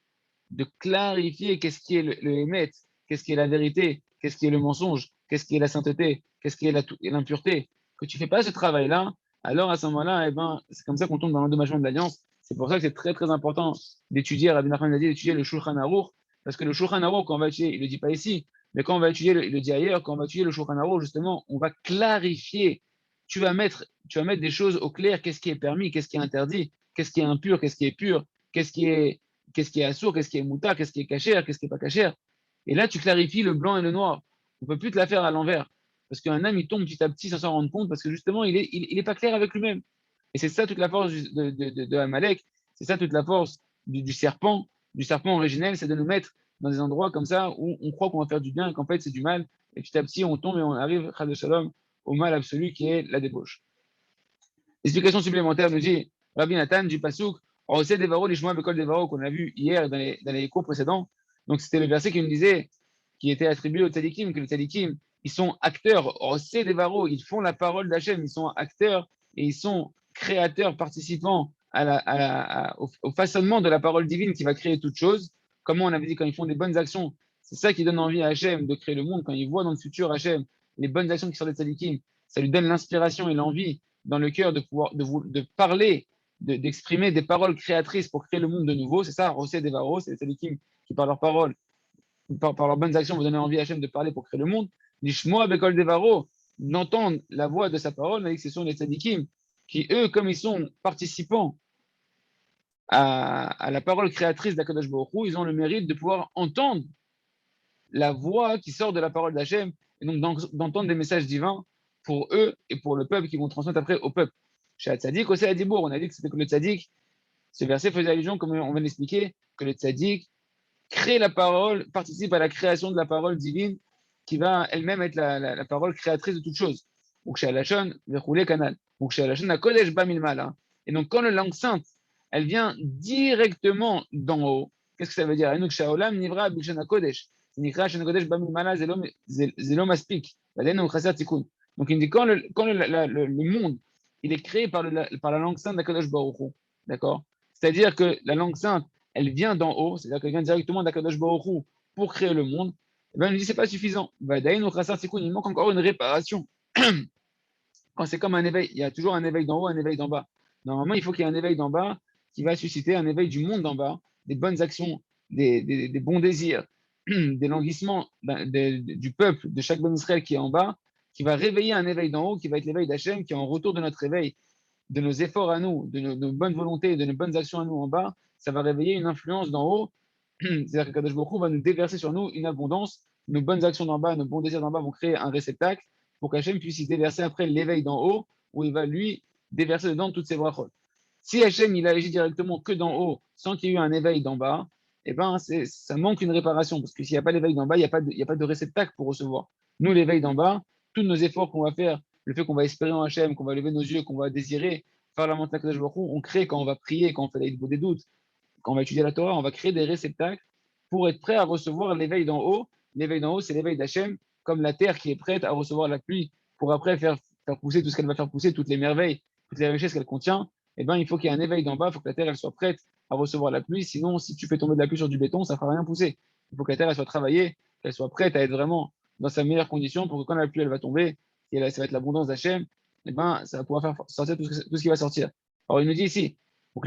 qu'est-ce qui est le émet, qu'est-ce qui est la vérité, qu'est-ce qui est le mensonge, qu'est-ce qui est la sainteté, qu'est-ce qui est l'impureté, que tu ne fais pas ce travail-là, alors à ce moment-là, eh ben, c'est comme ça qu'on tombe dans l'endommagement de l'alliance. C'est pour ça que c'est très très important d'étudier, Rabbi Nachman a dit, d'étudier le Shulchan Aruch, parce que le Shulchan Aruch, quand on va étudier, il ne le dit pas ici, mais quand on va étudier, il le dit ailleurs, quand on va étudier le Shulchan Aruch, justement, on va clarifier, tu vas mettre des choses au clair, qu'est-ce qui est permis, qu'est-ce qui est interdit, qu'est-ce qui est impur, qu'est-ce qui est pur, qu'est-ce qui est assourd, qu'est-ce qui est mouta, qu'est-ce qui est cachère, qu'est-ce qui n'est pas cachère. Et là, tu clarifies le blanc et le noir. On ne peut plus te la faire à l'envers. Parce qu'un âme, il tombe petit à petit sans s'en rendre compte, parce que justement, il est pas clair avec lui-même. Et c'est ça toute la force de Amalek, c'est ça toute la force du serpent originel, c'est de nous mettre dans des endroits comme ça où on croit qu'on va faire du bien et qu'en fait c'est du mal. Et petit à petit, on tombe et on arrive, Chad Shalom, au mal absolu qui est la débauche. Explication supplémentaire nous dit Rabbi Nathan du Pasuk, Osé Devaro, Lishma Bekol Devaro, qu'on a vu hier dans les cours précédents. Donc c'était le verset qui nous disait, qui était attribué aux tzadikim, que les tzadikim, ils sont acteurs, Osé Devaro, ils font la parole d'Hachem, ils sont acteurs et ils sont créateurs, participants au façonnement de la parole divine qui va créer toute chose. Comment on avait dit, quand ils font des bonnes actions, c'est ça qui donne envie à Hachem de créer le monde. Quand ils voient dans le futur Hachem les bonnes actions qui sont des tzadikim, ça lui donne l'inspiration et l'envie dans le cœur de pouvoir de parler, d'exprimer des paroles créatrices pour créer le monde de nouveau. C'est ça, Rosé Devaro, c'est les tzadikim qui par leurs paroles, par leurs bonnes actions, vous donnez envie à Hachem de parler pour créer le monde. L'Ishmoa Bekol Devaro, d'entendre la voix de sa parole, mais que ce sont les tzadikim qui, eux, comme ils sont participants à la parole créatrice d'Akadosh Baruch Hu, ils ont le mérite de pouvoir entendre la voix qui sort de la parole d'Hachem, et donc d'entendre des messages divins pour eux et pour le peuple qui vont transmettre après au peuple. Chez Tzadik, aussi à Dibour, on a dit que c'était que le Tzadik, ce verset faisait allusion, comme on vient d'expliquer, que le Tzadik crée la parole, participe à la création de la parole divine, qui va elle-même être la parole créatrice de toute chose. Donc chez Alachon, Verroulé Canal. Donc chez Alachon, la Kodesh Bamilmala. Et donc quand la langue sainte, elle vient directement d'en haut, qu'est-ce que ça veut dire? Donc chez Olam, Nivra, Bilshana Kodesh. Donc il me dit quand le monde il est créé par la langue sainte d'Akadosh Baruch Hu, d'accord? C'est-à-dire que la langue sainte, elle vient d'en haut, c'est-à-dire qu'elle vient directement d'Akadosh Baruch Hu pour créer le monde. Et bien, il nous dit c'est pas suffisant. Il manque encore une réparation. Quand c'est comme un éveil, il y a toujours un éveil d'en haut, un éveil d'en bas. Normalement, il faut qu'il y ait un éveil d'en bas qui va susciter un éveil du monde d'en bas, des bonnes actions, des bons désirs, des languissements du peuple, de chaque bon Israël qui est en bas, qui va réveiller un éveil d'en haut, qui va être l'éveil d'Hachem, qui est en retour de notre réveil, de nos efforts à nous, de nos bonnes volontés, de nos bonnes actions à nous en bas, ça va réveiller une influence d'en haut. C'est-à-dire que Kadosh Baruch Hu va nous déverser sur nous une abondance. Nos bonnes actions d'en bas, nos bons désirs d'en bas vont créer un réceptacle pour qu'Hachem puisse y déverser après l'éveil d'en haut, où il va lui déverser dedans toutes ses brachot. Si Hachem il agit directement que d'en haut, sans qu'il y ait eu un éveil d'en bas, eh ben ça manque une réparation, parce que s'il n'y a pas l'éveil d'en bas, il n'y a pas de réceptacle pour recevoir. Nous, l'éveil d'en bas, tous nos efforts qu'on va faire, le fait qu'on va espérer en Hachem, qu'on va lever nos yeux, qu'on va désirer faire la montée de Baruch Hu, on crée quand on va prier, quand on fait des doutes, quand on va étudier la Torah, on va créer des réceptacles pour être prêt à recevoir l'éveil d'en haut. L'éveil d'en haut, c'est l'éveil d'Hachem, comme la terre qui est prête à recevoir la pluie pour après faire pousser tout ce qu'elle va faire pousser, toutes les merveilles, toutes les richesses qu'elle contient. Eh ben, il faut qu'il y ait un éveil d'en bas, il faut que la terre elle soit prête à recevoir la pluie. Sinon, si tu fais tomber de la pluie sur du béton, ça ne fera rien pousser. Il faut que la terre elle soit travaillée, qu'elle soit prête à être vraiment dans sa meilleure condition pour que quand la pluie elle va tomber, et là, ça va être l'abondance d'Hachem, eh ben, ça va pouvoir faire sortir tout ce qui va sortir. Alors, il nous dit ici, quand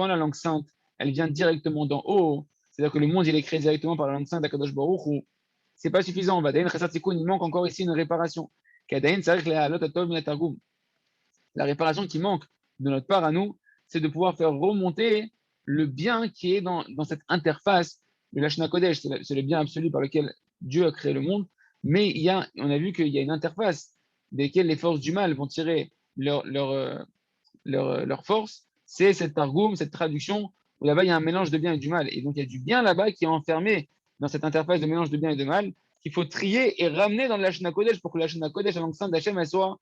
la langue sainte, elle vient directement d'en haut, c'est-à-dire que le monde il est créé directement par la langue sainte d'Akadosh Baruch Hu, c'est pas suffisant. Il manque encore ici une réparation. La réparation qui manque de notre part à nous, c'est de pouvoir faire remonter le bien qui est dans cette interface. Le Lashna Kodesh, c'est le bien absolu par lequel Dieu a créé le monde, mais on a vu qu'il y a une interface desquelles les forces du mal vont tirer leur force, c'est cette targum, cette traduction où là-bas, il y a un mélange de bien et du mal. Et donc, il y a du bien là-bas qui est enfermé dans cette interface de mélange de bien et de mal, qu'il faut trier et ramener dans la Shana Kodesh pour que la Shana Kodesh, la langue sainte d'Hachem, elle soit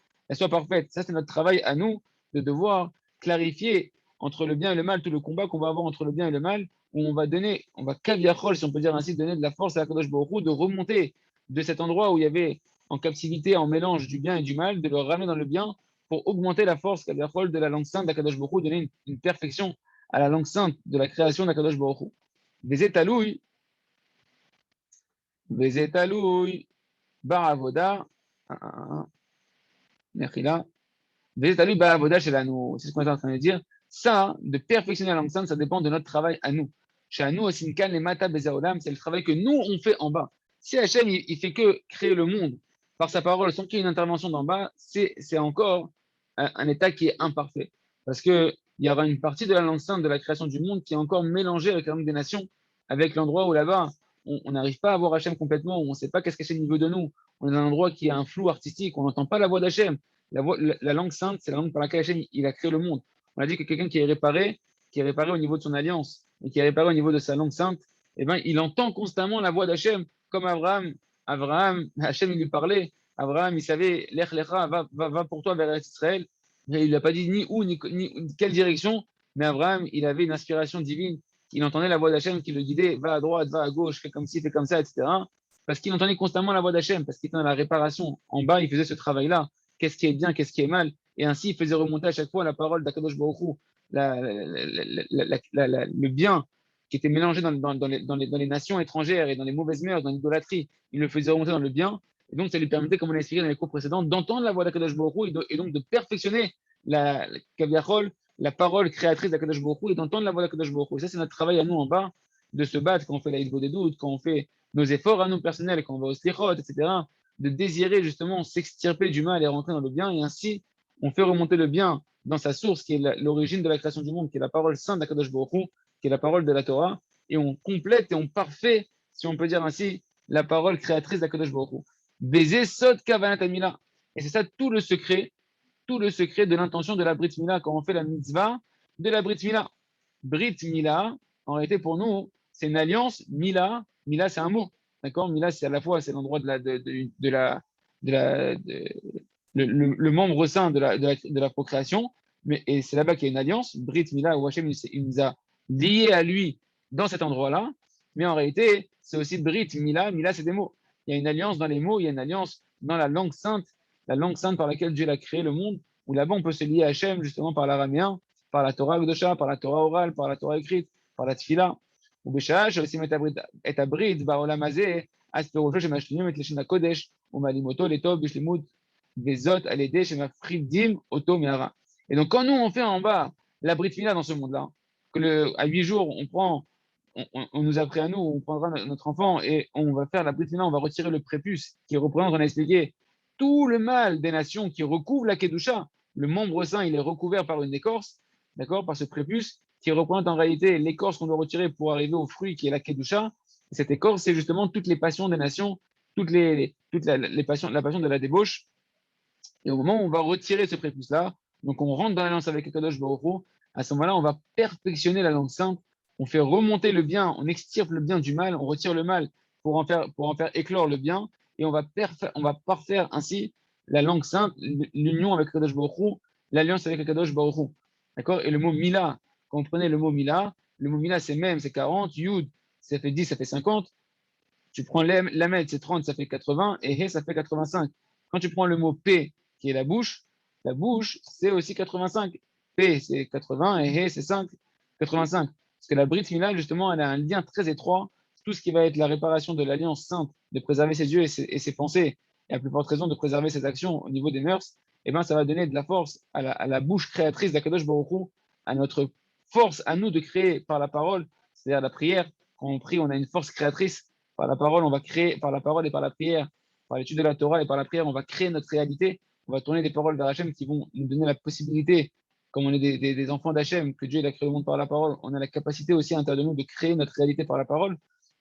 parfaite. Ça, c'est notre travail à nous de devoir clarifier entre le bien et le mal, tout le combat qu'on va avoir entre le bien et le mal, où on va donner, on va kaviachol, si on peut dire ainsi, donner de la force à la Kadosh Baruch Hu, de remonter de cet endroit où il y avait en captivité, en mélange du bien et du mal, de le ramener dans le bien pour augmenter la force kaviachol de la langue sainte d'Akadosh Baruch Hu, donner une perfection à la langue sainte de la création d'Akadosh Baruch Hu. Des étalouilles, bar avoda, mechila, des étalouilles bar avoda chez la nous, c'est ce qu'on est en train de dire. Ça, de perfectionner la langue sainte, ça dépend de notre travail à nous. Chez nous, Osinkan, les Mata Bezaolam, c'est le travail que nous, on fait en bas. Si Hachem, il fait que créer le monde par sa parole sans qu'il y ait une intervention d'en bas, c'est encore un état qui est imparfait. Parce qu'il y aura une partie de la langue sainte de la création du monde qui est encore mélangée avec la langue des nations, avec l'endroit où là-bas, on n'arrive pas à voir Hachem complètement, où on ne sait pas qu'est-ce qu'Hachem veut de nous. On est dans un endroit qui a un flou artistique, on n'entend pas la voix d'Hachem. La langue sainte, c'est la langue par laquelle Hachem il a créé le monde. On a dit que quelqu'un qui est réparé au niveau de son alliance et qui est réparé au niveau de sa langue sainte, eh ben, il entend constamment la voix d'Hachem, comme Abraham. Abraham, Hachem, il lui parlait. Abraham, il savait, Lech Lecha, va pour toi vers Israël. Il ne lui a pas dit ni où, ni quelle direction, mais Abraham, il avait une inspiration divine. Il entendait la voix d'Hachem qui le guidait, va à droite, va à gauche, fais comme ci, fais comme ça, etc. Parce qu'il entendait constamment la voix d'Hachem, parce qu'il était dans la réparation. En bas, il faisait ce travail-là. Qu'est-ce qui est bien, qu'est-ce qui est mal. Et ainsi, il faisait remonter à chaque fois la parole d'Akadosh Baruch Hu, le bien qui était mélangé dans les nations étrangères et dans les mauvaises mœurs, dans l'idolâtrie. Il le faisait remonter dans le bien. Et donc, ça lui permettait, comme on l'a expliqué dans les cours précédents, d'entendre la voix d'Akadosh Baruch Hu et donc de perfectionner la parole créatrice d'Akadosh Baruch Hu et d'entendre la voix d'Akadosh Baruch Hu. Ça, c'est notre travail à nous en bas, de se battre quand on fait la Hitbo des doutes, quand on fait nos efforts à nous personnels, quand on va au slichot, etc., de désirer justement s'extirper du mal et rentrer dans le bien. Et ainsi, on fait remonter le bien dans sa source, qui est l'origine de la création du monde, qui est la parole sainte d'Akadosh Baruch Hu, qui est la parole de la Torah, et on complète et on parfait, si on peut dire ainsi, la parole créatrice d'Akadosh Baruch Hu. Baiser sod kavanat amila. Et c'est ça tout le secret de l'intention de la Brit Mila quand on fait la mitzvah de la Brit Mila. Brit Mila, en réalité pour nous, c'est une alliance. Mila c'est un mot. D'accord. Mila, c'est à la fois c'est l'endroit le membre saint de la procréation, et c'est là-bas qu'il y a une alliance. Brit Mila, où Hachem il nous a liés à lui dans cet endroit-là. Mais en réalité, c'est aussi Brit Mila. Mila, c'est des mots. Il y a une alliance dans les mots, il y a une alliance dans la langue sainte par laquelle Dieu a créé le monde, où là-bas on peut se lier à Hachem justement par l'araméen, par la Torah Gdosha, par la Torah orale, par la Torah écrite, par la Tfila. ובשעה שעושים את הברית בעולם הזה, אז פירושו שמשלימים את לשון הקודש ומעלים אותו לטוב בשלמות, וזאת על ידי שמפחידים אותו מהרע. Et donc quand nous on fait en bas la Brit Mila dans ce monde-là, à 8 jours on nous a pris à nous, on prendra notre enfant et on va faire la Brit Mila, on va retirer le prépuce qui représente, on a expliqué, tout le mal des nations qui recouvre la Kedusha. Le membre saint, il est recouvert par une écorce, d'accord, par ce prépuce, qui représente en réalité l'écorce qu'on doit retirer pour arriver au fruit qui est la Kedusha. Et cette écorce, c'est justement toutes les passions des nations, toutes les passions, la passion de la débauche. Et au moment où on va retirer ce prépuce-là, donc on rentre dans l'alliance avec le Kadosh Baruch Hu, à ce moment-là, on va perfectionner la langue sainte, on fait remonter le bien, on extirpe le bien du mal, on retire le mal pour en faire éclore le bien, et on va parfaire ainsi la langue sainte, l'union avec le Kadosh Baruch Hu, l'alliance avec le Kadosh Baruch Hu. D'accord. Et le mot Mila, quand vous prenez le mot Mila c'est même, c'est 40, Yud, ça fait 10, ça fait 50. Tu prends Lamed, c'est 30, ça fait 80, et He, ça fait 85. Quand tu prends le mot P, qui est la bouche, c'est aussi 85. P, c'est 80, et He, c'est 5, 85. Parce que la Brit Mila, justement, elle a un lien très étroit. Tout ce qui va être la réparation de l'alliance sainte, de préserver ses yeux et ses pensées, et à plus forte raison de préserver ses actions au niveau des mœurs, eh ben, ça va donner de la force à la bouche créatrice d'Akadosh Baruch Hu, à notre force à nous de créer par la parole, c'est-à-dire la prière. Quand on prie, on a une force créatrice. Par la parole, on va créer, par la parole et par la prière, par l'étude de la Torah et par la prière, on va créer notre réalité. On va tourner des paroles vers Hachem qui vont nous donner la possibilité, comme on est des enfants d'Hachem, que Dieu il a créé le monde par la parole, on a la capacité aussi à l'intérieur de nous de créer notre réalité par la parole.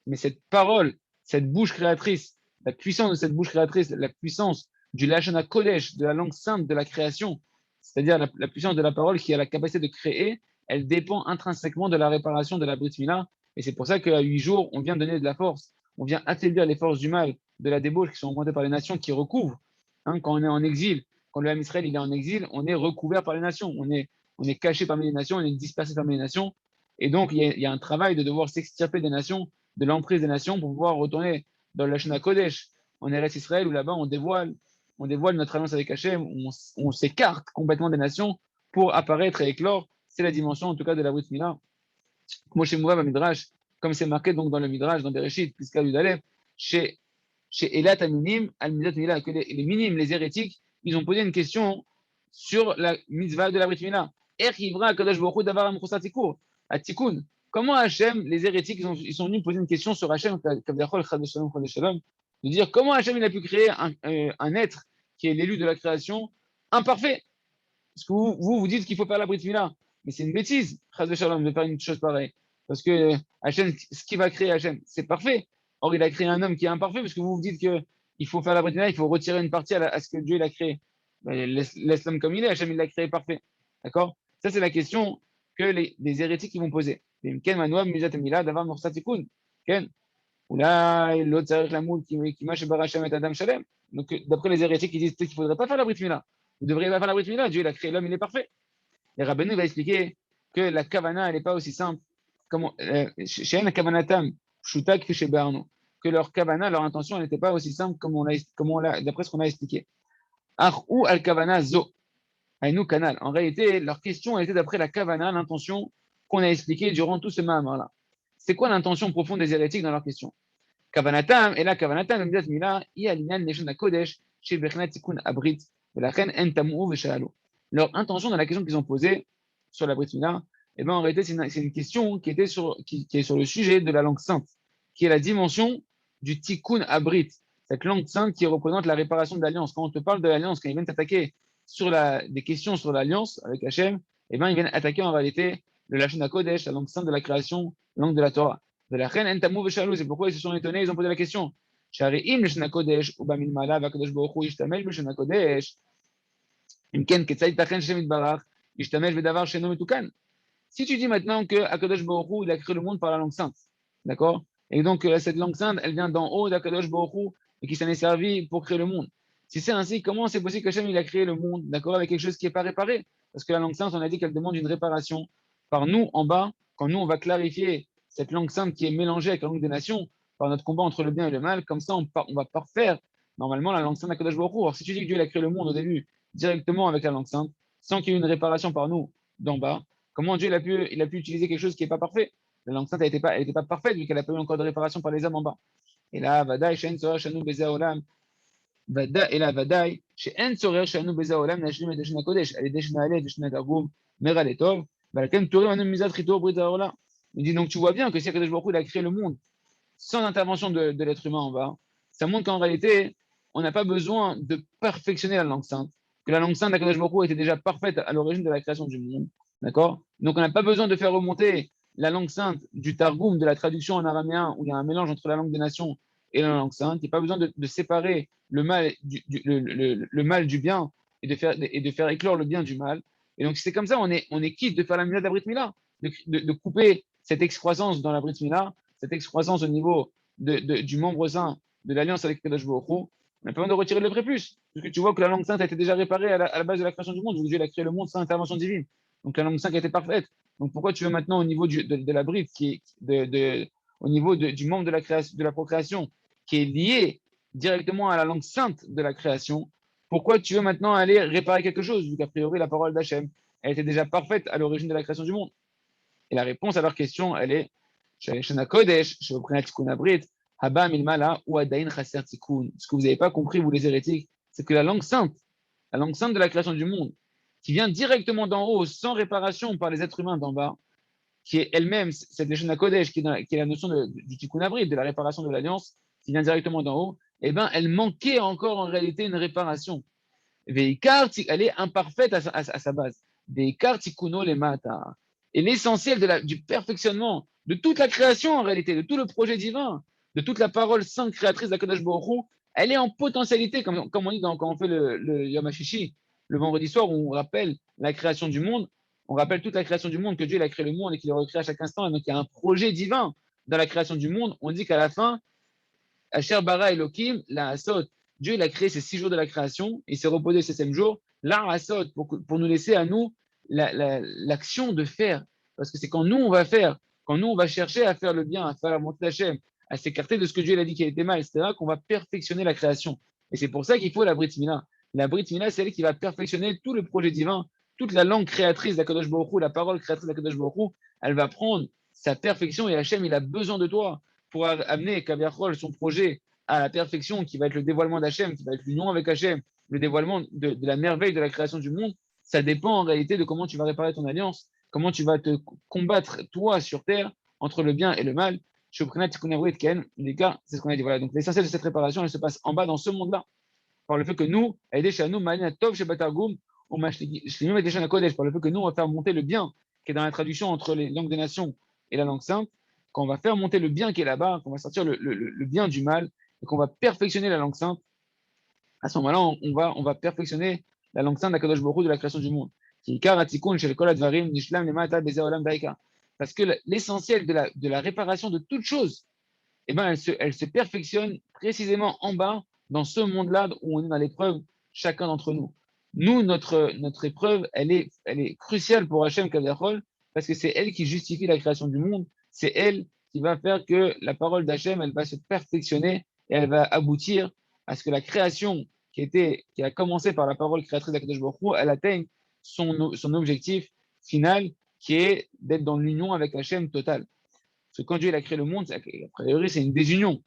Mais cette parole, cette bouche créatrice, la puissance de cette bouche créatrice, la puissance du Lashon HaKodesh, de la langue sainte de la création, c'est-à-dire la puissance de la parole qui a la capacité de créer, elle dépend intrinsèquement de la réparation de la Brit Mila. Et c'est pour ça qu'à 8 jours, on vient donner de la force, on vient affaiblir les forces du mal, de la débauche qui sont augmentées par les nations qui recouvrent. Quand on est en exil, quand le Ham Israël il est en exil, on est recouvert par les nations, on est caché parmi les nations, on est dispersé parmi les nations. Et donc, il y a un travail de devoir s'extirper des nations, de l'emprise des nations pour pouvoir retourner dans la Shana Kodesh, en Eretz Israël, où là-bas on dévoile notre alliance avec Hachem, on s'écarte complètement des nations pour apparaître et éclore. C'est la dimension, en tout cas, de la Brit Mila. Moi, chez Mouav, Midrash, comme c'est marqué donc dans le Midrash, dans Bereshit, puisqu'à Yudalef, chez Elat Aminim, Al-Midat Mila, que les minimes, les hérétiques, ils ont posé une question sur la mitzvah de la Brit Mila. À Tikkun. Comment Hachem, les hérétiques, ils sont venus poser une question sur Hachem, de dire comment Hachem il a pu créer un être qui est l'élu de la création imparfait. Parce que vous dites qu'il faut faire la Brit Mila. Mais c'est une bêtise, de faire une chose pareille. Parce que Hachem, ce qu'il va créer Hachem, c'est parfait. Or, il a créé un homme qui est imparfait, parce que vous dites qu'il faut faire la Brit Mila, il faut retirer une partie à ce que Dieu il a créé. Ben, laisse l'homme comme il est, Hachem il l'a créé parfait. D'accord. Ça, c'est la question que les hérétiques ils vont poser. Donc, d'après les hérétiques, ils disent qu'il ne faudrait pas faire la Brit Mila. Vous ne devriez pas faire la Brit Mila. Dieu il a créé l'homme, il est parfait. Et Rabbeinu va expliquer que la kavana, elle n'est pas aussi simple. Chez la kavanatam, pshutak que chez Barno. Que leur kavana, leur intention, elle n'était pas aussi simple d'après ce qu'on a expliqué. Ar ou al kavana zo. Aïnou canal. En réalité, leur question, elle était d'après la kavana, l'intention qu'on a expliquée durant tout ce mahamar-là. C'est quoi l'intention profonde des hérétiques dans leur question? Kavanatam, et là, kavanatam, le midat mila, i alinyan neshon kodesh, chez Bechna tikun abrit, de la reine entamu veshalou. Leur intention dans la question qu'ils ont posée sur la Brit Mila, eh ben, en réalité, c'est une question qui est sur le sujet de la langue sainte, qui est la dimension du tikkun abrit, cette langue sainte qui représente la réparation de l'alliance. Quand on te parle de l'alliance, quand ils viennent t'attaquer sur des questions sur l'alliance avec Hachem, eh ben, ils viennent attaquer en réalité le Lashon HaKodesh, la langue sainte de la création, la langue de la Torah. De la reine entamu veshalou, c'est pourquoi ils se sont étonnés, ils ont posé la question. שהרי אם לשון הקודש הוא בא מלמעלה והקדוש ברוך הוא ישתמש בלשון הקודש, אם כן, כיצד ייתכן שהשם יתברך ישתמש בדבר שאינו מתוקן? Si tu dis maintenant que Akadosh Baruch Hu, il a créé le monde par la langue sainte, d'accord? Et donc cette langue sainte, elle vient d'en haut d'Akadosh Baruch Hu et qui s'en est servi pour créer le monde. Si c'est ainsi, comment c'est possible qu'Hachem il a créé le monde, d'accord, avec quelque chose qui n'est pas réparé? Parce que la langue sainte, on a dit qu'elle demande une réparation. Par nous, en bas, quand nous, on va clarifier cette langue sainte qui est mélangée avec la langue des nations, par notre combat entre le bien et le mal, comme ça, on va parfaire normalement la langue sainte d'Akadosh Baruch Hu. Alors, si tu dis que Dieu a créé le monde au début directement avec la langue sainte, sans qu'il y ait une réparation par nous d'en bas, comment Dieu il a pu utiliser quelque chose qui n'est pas parfait? La langue sainte, elle n'était pas parfaite, vu qu'elle n'a pas eu encore de réparation par les hommes en bas. Et là, Vadaï, Shen Sorah, Shanu, Beza Olam, et là, Vadaï, Shen Sorah, Shanu, Beza Olam, Nashlim et Deshna Kodesh, elle est Deshna Ale, Deshna Targum, Mera Letov, Valakem Turim, Anu Mizat, Rito, Brita Ola. Il dit donc, tu vois bien que si Akadosh Baruch Hu, il a créé le monde sans intervention de l'être humain en bas, ça montre qu'en réalité, on n'a pas besoin de perfectionner la langue sainte, que la langue sainte d'Akadosh Baruch Hu était déjà parfaite à l'origine de la création du monde. D'accord? Donc, on n'a pas besoin de faire remonter la langue sainte du Targum, de la traduction en araméen, où il y a un mélange entre la langue des nations et la langue sainte. Il n'y a pas besoin de séparer le mal du bien et de faire éclore le bien du mal. Et donc, c'est comme ça, on est quitte de faire la Mila de la Brit Mila, de couper cette excroissance dans la Brit Mila, cette excroissance au niveau du membre saint de l'alliance avec Kadosh Baruch Hu. On n'a pas besoin de retirer le prépuce, parce que tu vois que la langue sainte a été déjà réparée à la base de la création du monde, où Dieu a créé le monde sans intervention divine. Donc la langue sainte a été parfaite. Donc pourquoi tu veux maintenant au niveau de la bride, au niveau du membre de la procréation, qui est lié directement à la langue sainte de la création, pourquoi tu veux maintenant aller réparer quelque chose, vu qu'a priori la parole d'Hachem, elle était déjà parfaite à l'origine de la création du monde? Et la réponse à leur question, elle est ce que vous n'avez pas compris, vous les hérétiques, c'est que la langue sainte de la création du monde, qui vient directement d'en haut, sans réparation par les êtres humains d'en bas, qui est elle-même, cette Leshon Kodesh, qui est la notion du tikkun abrit, de la réparation de l'alliance, qui vient directement d'en haut, eh bien, elle manquait encore en réalité une réparation. Elle est imparfaite à sa base. Et l'essentiel du perfectionnement de toute la création en réalité, de tout le projet divin, de toute la parole sainte créatrice d'Akadosh Baruch Hu, elle est en potentialité, comme on dit quand on fait le Yom HaShishi, le vendredi soir, où on rappelle la création du monde. On rappelle toute la création du monde, que Dieu il a créé le monde et qu'il le recrée à chaque instant. Et donc, il y a un projet divin dans la création du monde. On dit qu'à la fin, Asher bara Elohim, la Asot. Dieu il a créé ces 6 jours de la création et il s'est reposé le 7e jour. La Asot, pour nous laisser à nous l'action de faire. Parce que c'est quand nous, on va faire, quand nous, on va chercher à faire le bien, à faire la montée d'Hachem, à s'écarter de ce que Dieu a dit qui a été mal, etc., qu'on va perfectionner la création. Et c'est pour ça qu'il faut la Brit Mila. La Brit Mila, c'est elle qui va perfectionner tout le projet divin, toute la langue créatrice d'Akadosh Baruch Hu, la parole créatrice d'Akadosh Baruch Hu, elle va prendre sa perfection et Hachem, il a besoin de toi pour amener Kaviachol, son projet, à la perfection, qui va être le dévoilement d'Hachem, qui va être l'union avec Hachem, le dévoilement de la merveille de la création du monde. Ça dépend en réalité de comment tu vas réparer ton alliance, comment tu vas te combattre, toi, sur terre, entre le bien et le mal. C'est ce qu'on a dit. Voilà. Donc, l'essentiel de cette réparation, elle se passe en bas dans ce monde-là, par le fait que nous, par le fait que nous, on va faire monter le bien qui est dans la traduction entre les langues des nations et la langue sainte, quand on va faire monter le bien qui est là-bas, qu'on va sortir le bien du mal, et qu'on va perfectionner la langue sainte, à ce moment-là, on va perfectionner la langue sainte d'Akadosh Baruch Hu de la création du monde. Parce que l'essentiel de la réparation de toute chose, eh ben, elle se perfectionne précisément en bas, dans ce monde-là où on est dans l'épreuve, chacun d'entre nous. Nous, notre épreuve, elle est cruciale pour Hachem Kavachol, parce que c'est elle qui justifie la création du monde, c'est elle qui va faire que la parole d'Hachem, elle va se perfectionner et elle va aboutir à ce que la création qui a commencé par la parole créatrice d'Akadosh Baruch Hu, elle atteigne son objectif final, qui est d'être dans l'union avec Hachem totale. Parce que quand Dieu il a créé le monde, a priori, c'est une désunion.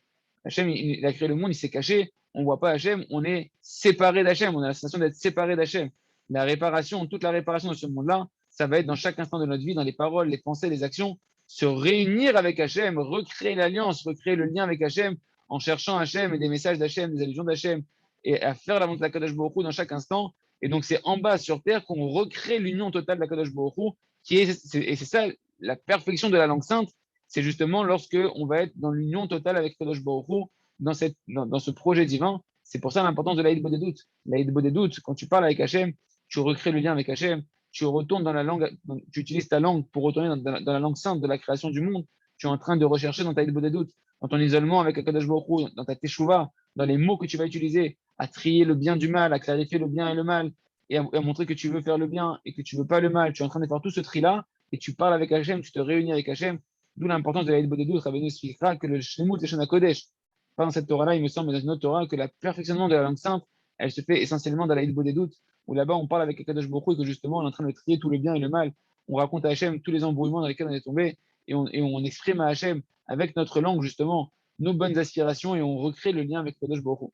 Hachem, il a créé le monde, il s'est caché, on ne voit pas Hachem, on est séparé d'Hachem, on a la sensation d'être séparé d'Hachem. La réparation, toute la réparation de ce monde-là, ça va être dans chaque instant de notre vie, dans les paroles, les pensées, les actions, se réunir avec Hachem, recréer l'alliance, recréer le lien avec Hachem, en cherchant Hachem et des messages d'Hachem, des allusions d'Hachem, et à faire la montée de la Kadosh Baruch Hu dans chaque instant. Et donc, c'est en bas sur terre qu'on recrée l'union totale de la Kadosh Baruch Hu, et c'est ça la perfection de la langue sainte, c'est justement lorsque on va être dans l'union totale avec Kadosh Baruch Hu, dans ce projet divin. C'est pour ça l'importance de l'Aïd Bodedut. L'Aïd Bodedut, quand tu parles avec Hachem, tu recrées le lien avec Hachem, tu retournes dans la langue, tu utilises ta langue pour retourner dans la langue sainte de la création du monde. Tu es en train de rechercher dans ta Aïd Bodedut, dans ton isolement avec Kadosh Baruch Hu, dans ta Teshuvah, dans les mots que tu vas utiliser, à trier le bien du mal, à clarifier le bien et le mal, et à montrer que tu veux faire le bien et que tu veux pas le mal. Tu es en train de faire tout ce tri-là, et tu parles avec Hachem, tu te réunis avec Hachem. D'où l'importance de l'Aïd Bodedut. Rabbeinu expliquera que le Shlemut et Shana Kodesh, pas dans cette Torah-là, il me semble, mais dans une autre Torah, que le perfectionnement de la langue sainte, elle se fait essentiellement dans l'Aïd Bodedut, où là-bas on parle avec Akadosh Baruch Hu et que justement on est en train de trier tout le bien et le mal. On raconte à Hachem tous les embrouillements dans lesquels on est tombé et on exprime à Hachem avec notre langue justement nos bonnes aspirations et on recrée le lien avec Akadosh Baruch Hu.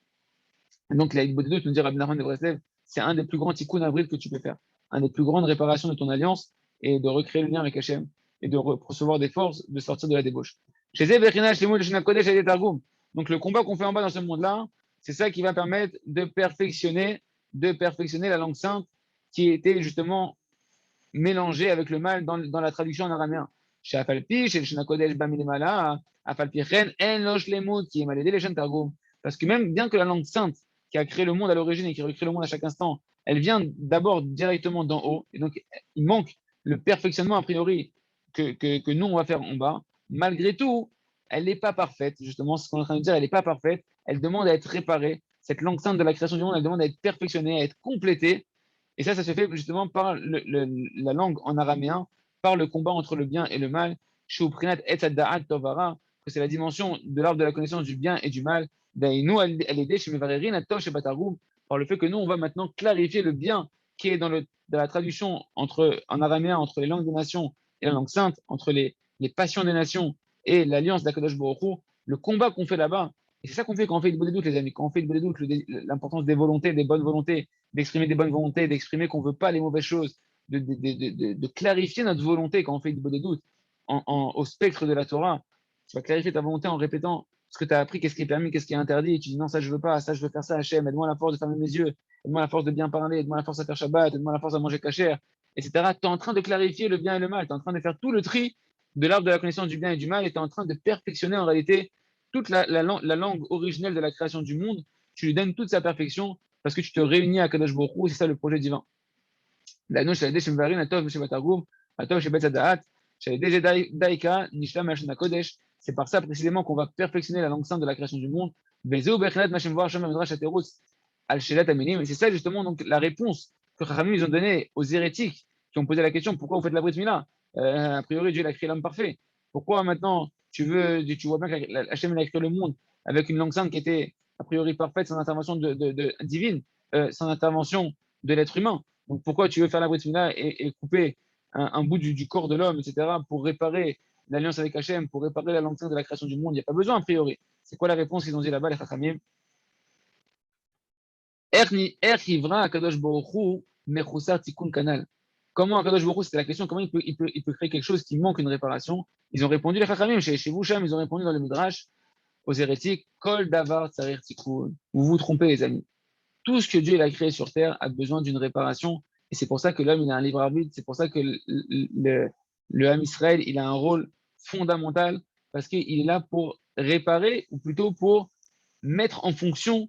Donc l'Aïd Bodedut, nous dit Rabbi Nachman de Breslev, c'est un des plus grands tikkun avril que tu peux faire, un des plus grandes réparations de ton alliance et de recréer le lien avec Hachem et de recevoir des forces, de sortir de la débauche. Donc le combat qu'on fait en bas dans ce monde-là, c'est ça qui va permettre de perfectionner la langue sainte qui était justement mélangée avec le mal dans la traduction en araméen. Parce que même bien que la langue sainte qui a créé le monde à l'origine et qui recrée le monde à chaque instant, elle vient d'abord directement d'en haut, et donc il manque le perfectionnement a priori que nous, on va faire en bas. Malgré tout, elle n'est pas parfaite. Justement, ce qu'on est en train de dire, elle n'est pas parfaite. Elle demande à être réparée. Cette langue sainte de la création du monde, elle demande à être perfectionnée, à être complétée. Et ça se fait justement par la langue en araméen, par le combat entre le bien et le mal. Que c'est la dimension de l'arbre de la connaissance du bien et du mal. Nous, elle est par le fait que nous, on va maintenant clarifier le bien qui est dans la traduction en araméen entre les langues des nations et la langue sainte, entre les passions des nations et l'alliance d'Akadosh Baruch Hu, le combat qu'on fait là-bas, et c'est ça qu'on fait quand on fait le doute, les amis, quand on fait le doute, l'importance des volontés, des bonnes volontés, d'exprimer des bonnes volontés, d'exprimer qu'on ne veut pas les mauvaises choses, de clarifier notre volonté quand on fait le doute au spectre de la Torah. Tu vas clarifier ta volonté en répétant ce que tu as appris, qu'est-ce qui est permis, qu'est-ce qui est interdit, et tu dis non, ça je veux pas, ça je veux faire ça, Hachem, aide-moi la force de fermer mes yeux, aide-moi la force de bien parler, aide-moi la force à faire Shabbat, aide-moi la force à manger kasher, etc. Tu es en train de clarifier le bien et le mal, tu es en train de faire tout le tri de l'arbre de la connaissance du bien et du mal, et tu es en train de perfectionner en réalité toute la langue originelle de la création du monde, tu lui donnes toute sa perfection parce que tu te réunis à Kadosh Baruch Hu, c'est ça le projet divin. דהיינו שעל ידי שמבררים הטוב שבתרגום, הטוב שבעץ הדעת, שעל ידי זה דייקה נשלם מהלשון הקודש, c'est par ça précisément qu'on va perfectionner la langue sainte de la création du monde, וזהו בהחלט מה שמבואר שם במדרש התירוץ על שאלת המינים, et c'est ça justement donc la réponse que Chachamim ils ont donnée aux hérétiques qui ont posé la question pourquoi vous faites la Brit Mila, a priori Dieu a créé l'homme parfait, pourquoi maintenant tu vois bien que Hachem a créé le monde avec une langue sainte qui était a priori parfaite sans intervention divine, sans intervention de l'être humain. Donc pourquoi tu veux faire la Brit Mila et couper un bout du corps de l'homme, etc., pour réparer l'alliance avec Hachem, pour réparer la langue sainte de la création du monde? Il n'y a pas besoin a priori. C'est quoi la réponse qu'ils ont dit là-bas, les Chachamim? Comment Akadosh Baruch Hu, c'était la question, comment il peut créer quelque chose qui manque une réparation? Ils ont répondu, les Chachamim, chez vous, Sham, ils ont répondu dans le Midrash, aux hérétiques, Kol Davar Tsarir Tikkun. Vous vous trompez, les amis. Tout ce que Dieu a créé sur terre a besoin d'une réparation. Et c'est pour ça que l'homme il a un libre arbitre. C'est pour ça que le Ham Israël il a un rôle fondamental parce qu'il est là pour réparer ou plutôt pour mettre en fonction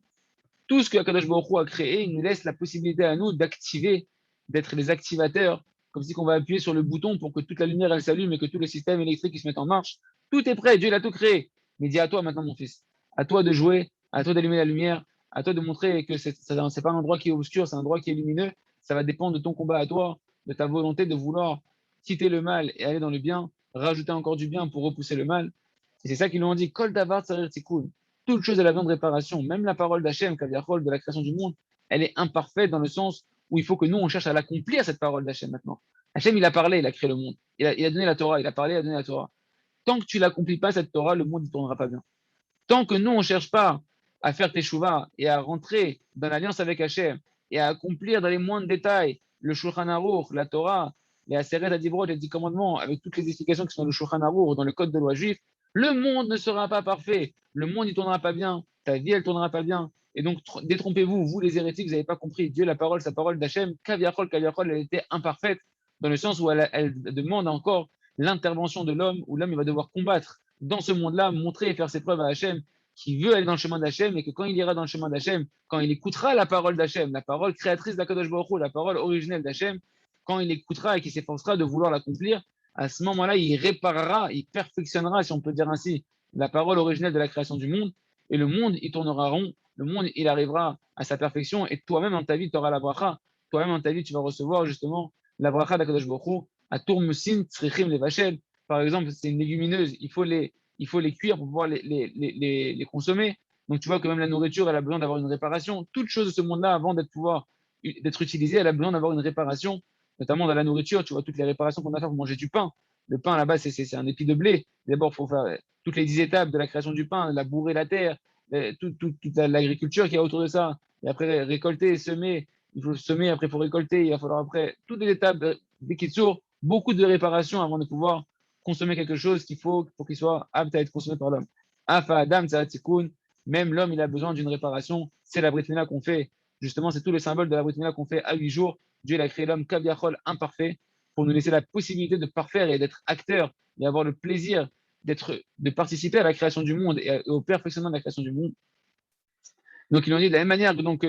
tout ce que Akadosh Baruch Hu a créé. Il nous laisse la possibilité à nous d'activer, d'être les activateurs, comme si on va appuyer sur le bouton pour que toute la lumière elle s'allume et que tout le système électrique il se mette en marche. Tout est prêt. Dieu il a tout créé. Mais dis à toi maintenant mon fils, à toi de jouer, à toi d'allumer la lumière, à toi de montrer que c'est pas un endroit qui est obscur, c'est un endroit qui est lumineux. Ça va dépendre de ton combat à toi, de ta volonté de vouloir quitter le mal et aller dans le bien, rajouter encore du bien pour repousser le mal. Et c'est ça qu'ils lui ont dit, Kol Davar Tsarir Tikkun. Toute chose a la besoin de réparation. Même la parole d'Hachem, Kaviachol, de la création du monde, elle est imparfaite dans le sens où il faut que nous, on cherche à l'accomplir, cette parole d'Hachem maintenant. Hachem, il a parlé, il a créé le monde. Il a donné la Torah, il a parlé, il a donné la Torah. Tant que tu l'accomplis pas, cette Torah, le monde ne tournera pas bien. Tant que nous, on ne cherche pas à faire teshuva et à rentrer dans l'alliance avec Hachem et à accomplir dans les moindres détails le Shulchan Aruch, la Torah, les Aseret Adibrot, les 10 commandements, avec toutes les explications qui sont dans le Shulchan Aruch, dans le code de loi juif, le monde ne sera pas parfait. Le monde ne tournera pas bien. Ta vie, elle ne tournera pas bien. Et donc, détrompez-vous, vous les hérétiques, vous n'avez pas compris. Dieu, la parole, sa parole d'Hachem, Kaviachol, elle était imparfaite dans le sens où elle demande encore l'intervention de l'homme, où l'homme il va devoir combattre dans ce monde-là, montrer et faire ses preuves à Hachem, qui veut aller dans le chemin d'Hachem, et que quand il ira dans le chemin d'Hachem, quand il écoutera la parole d'Hachem, la parole créatrice d'Akadosh Baruch Hu, la parole originelle d'Hachem, quand il écoutera et qu'il s'efforcera de vouloir l'accomplir, à ce moment-là, il réparera, il perfectionnera, si on peut dire ainsi, la parole originelle de la création du monde, et le monde, il tournera rond, le monde, il arrivera à sa perfection, et toi-même, dans ta vie, tu auras la bracha, toi-même, dans ta vie, tu vas recevoir justement la bracha d'Akadosh Baruch Hu, à Tourmusin, Tzrichim, les vachel. Par exemple, c'est une légumineuse, il faut les cuire pour pouvoir les consommer. Donc tu vois que même la nourriture, elle a besoin d'avoir une réparation. Toute chose de ce monde-là, avant d'être utilisée, elle a besoin d'avoir une réparation, notamment dans la nourriture. Tu vois toutes les réparations qu'on a fait pour manger du pain. Le pain, là-bas, c'est un épi de blé. D'abord, il faut faire toutes les 10 étapes de la création du pain, labourer la terre, toute l'agriculture qui est autour de ça. Et après, récolter, semer. Il faut semer, après, il faut récolter. Il va falloir après toutes les étapes, des kitsur, beaucoup de réparations avant de pouvoir consommer quelque chose qu'il faut pour qu'il soit apte à être consommé par l'homme. Afa Adam, Tzaratikun, même l'homme, il a besoin d'une réparation. C'est la Brit Mila qu'on fait. Justement, c'est tout le symbole de la Brit Mila qu'on fait à 8 jours. Dieu a créé l'homme Kaviachol imparfait pour nous laisser la possibilité de parfaire et d'être acteur et avoir le plaisir de participer à la création du monde et au perfectionnement de la création du monde. Donc, ils ont dit de la même manière que donc,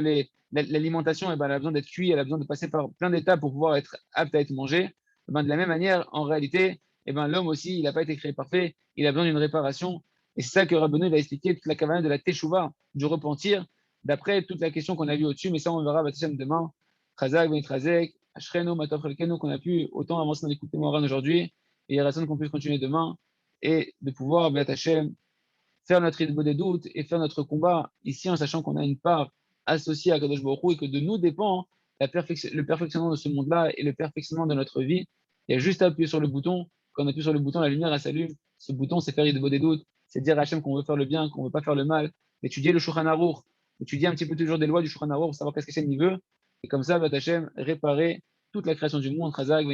l'alimentation, elle a besoin d'être cuite, elle a besoin de passer par plein d'étapes pour pouvoir être apte à être mangée. De la même manière, en réalité, l'homme aussi, il n'a pas été créé parfait, il a besoin d'une réparation. Et c'est ça que Rabbeinu va expliquer toute la caverne de la teshuva, du repentir, d'après toute la question qu'on a vue au-dessus, mais ça, on verra demain. Chazak, Benitrazek, Ashreno, Matov Chelkenu, qu'on a pu autant avancer dans les coupes Moran aujourd'hui, et il y a raison qu'on puisse continuer demain, et de pouvoir, Beat Hashem, faire notre idée des doutes et faire notre combat ici en sachant qu'on a une part associée à Kadosh Baruch Hu et que de nous dépend le perfectionnement de ce monde-là et le perfectionnement de notre vie. Il y a juste à appuyer sur le bouton. Quand on appuie sur le bouton, la lumière elle s'allume. Ce bouton, c'est faire idée des doutes, c'est dire à Hachem qu'on veut faire le bien, qu'on ne veut pas faire le mal, étudier le Shulchan Aruch, étudier un petit peu toujours des lois du Shulchan Aruch pour savoir qu'est-ce que Hachem veut. Et comme ça, Hachem réparer toute la création du monde. Chazak,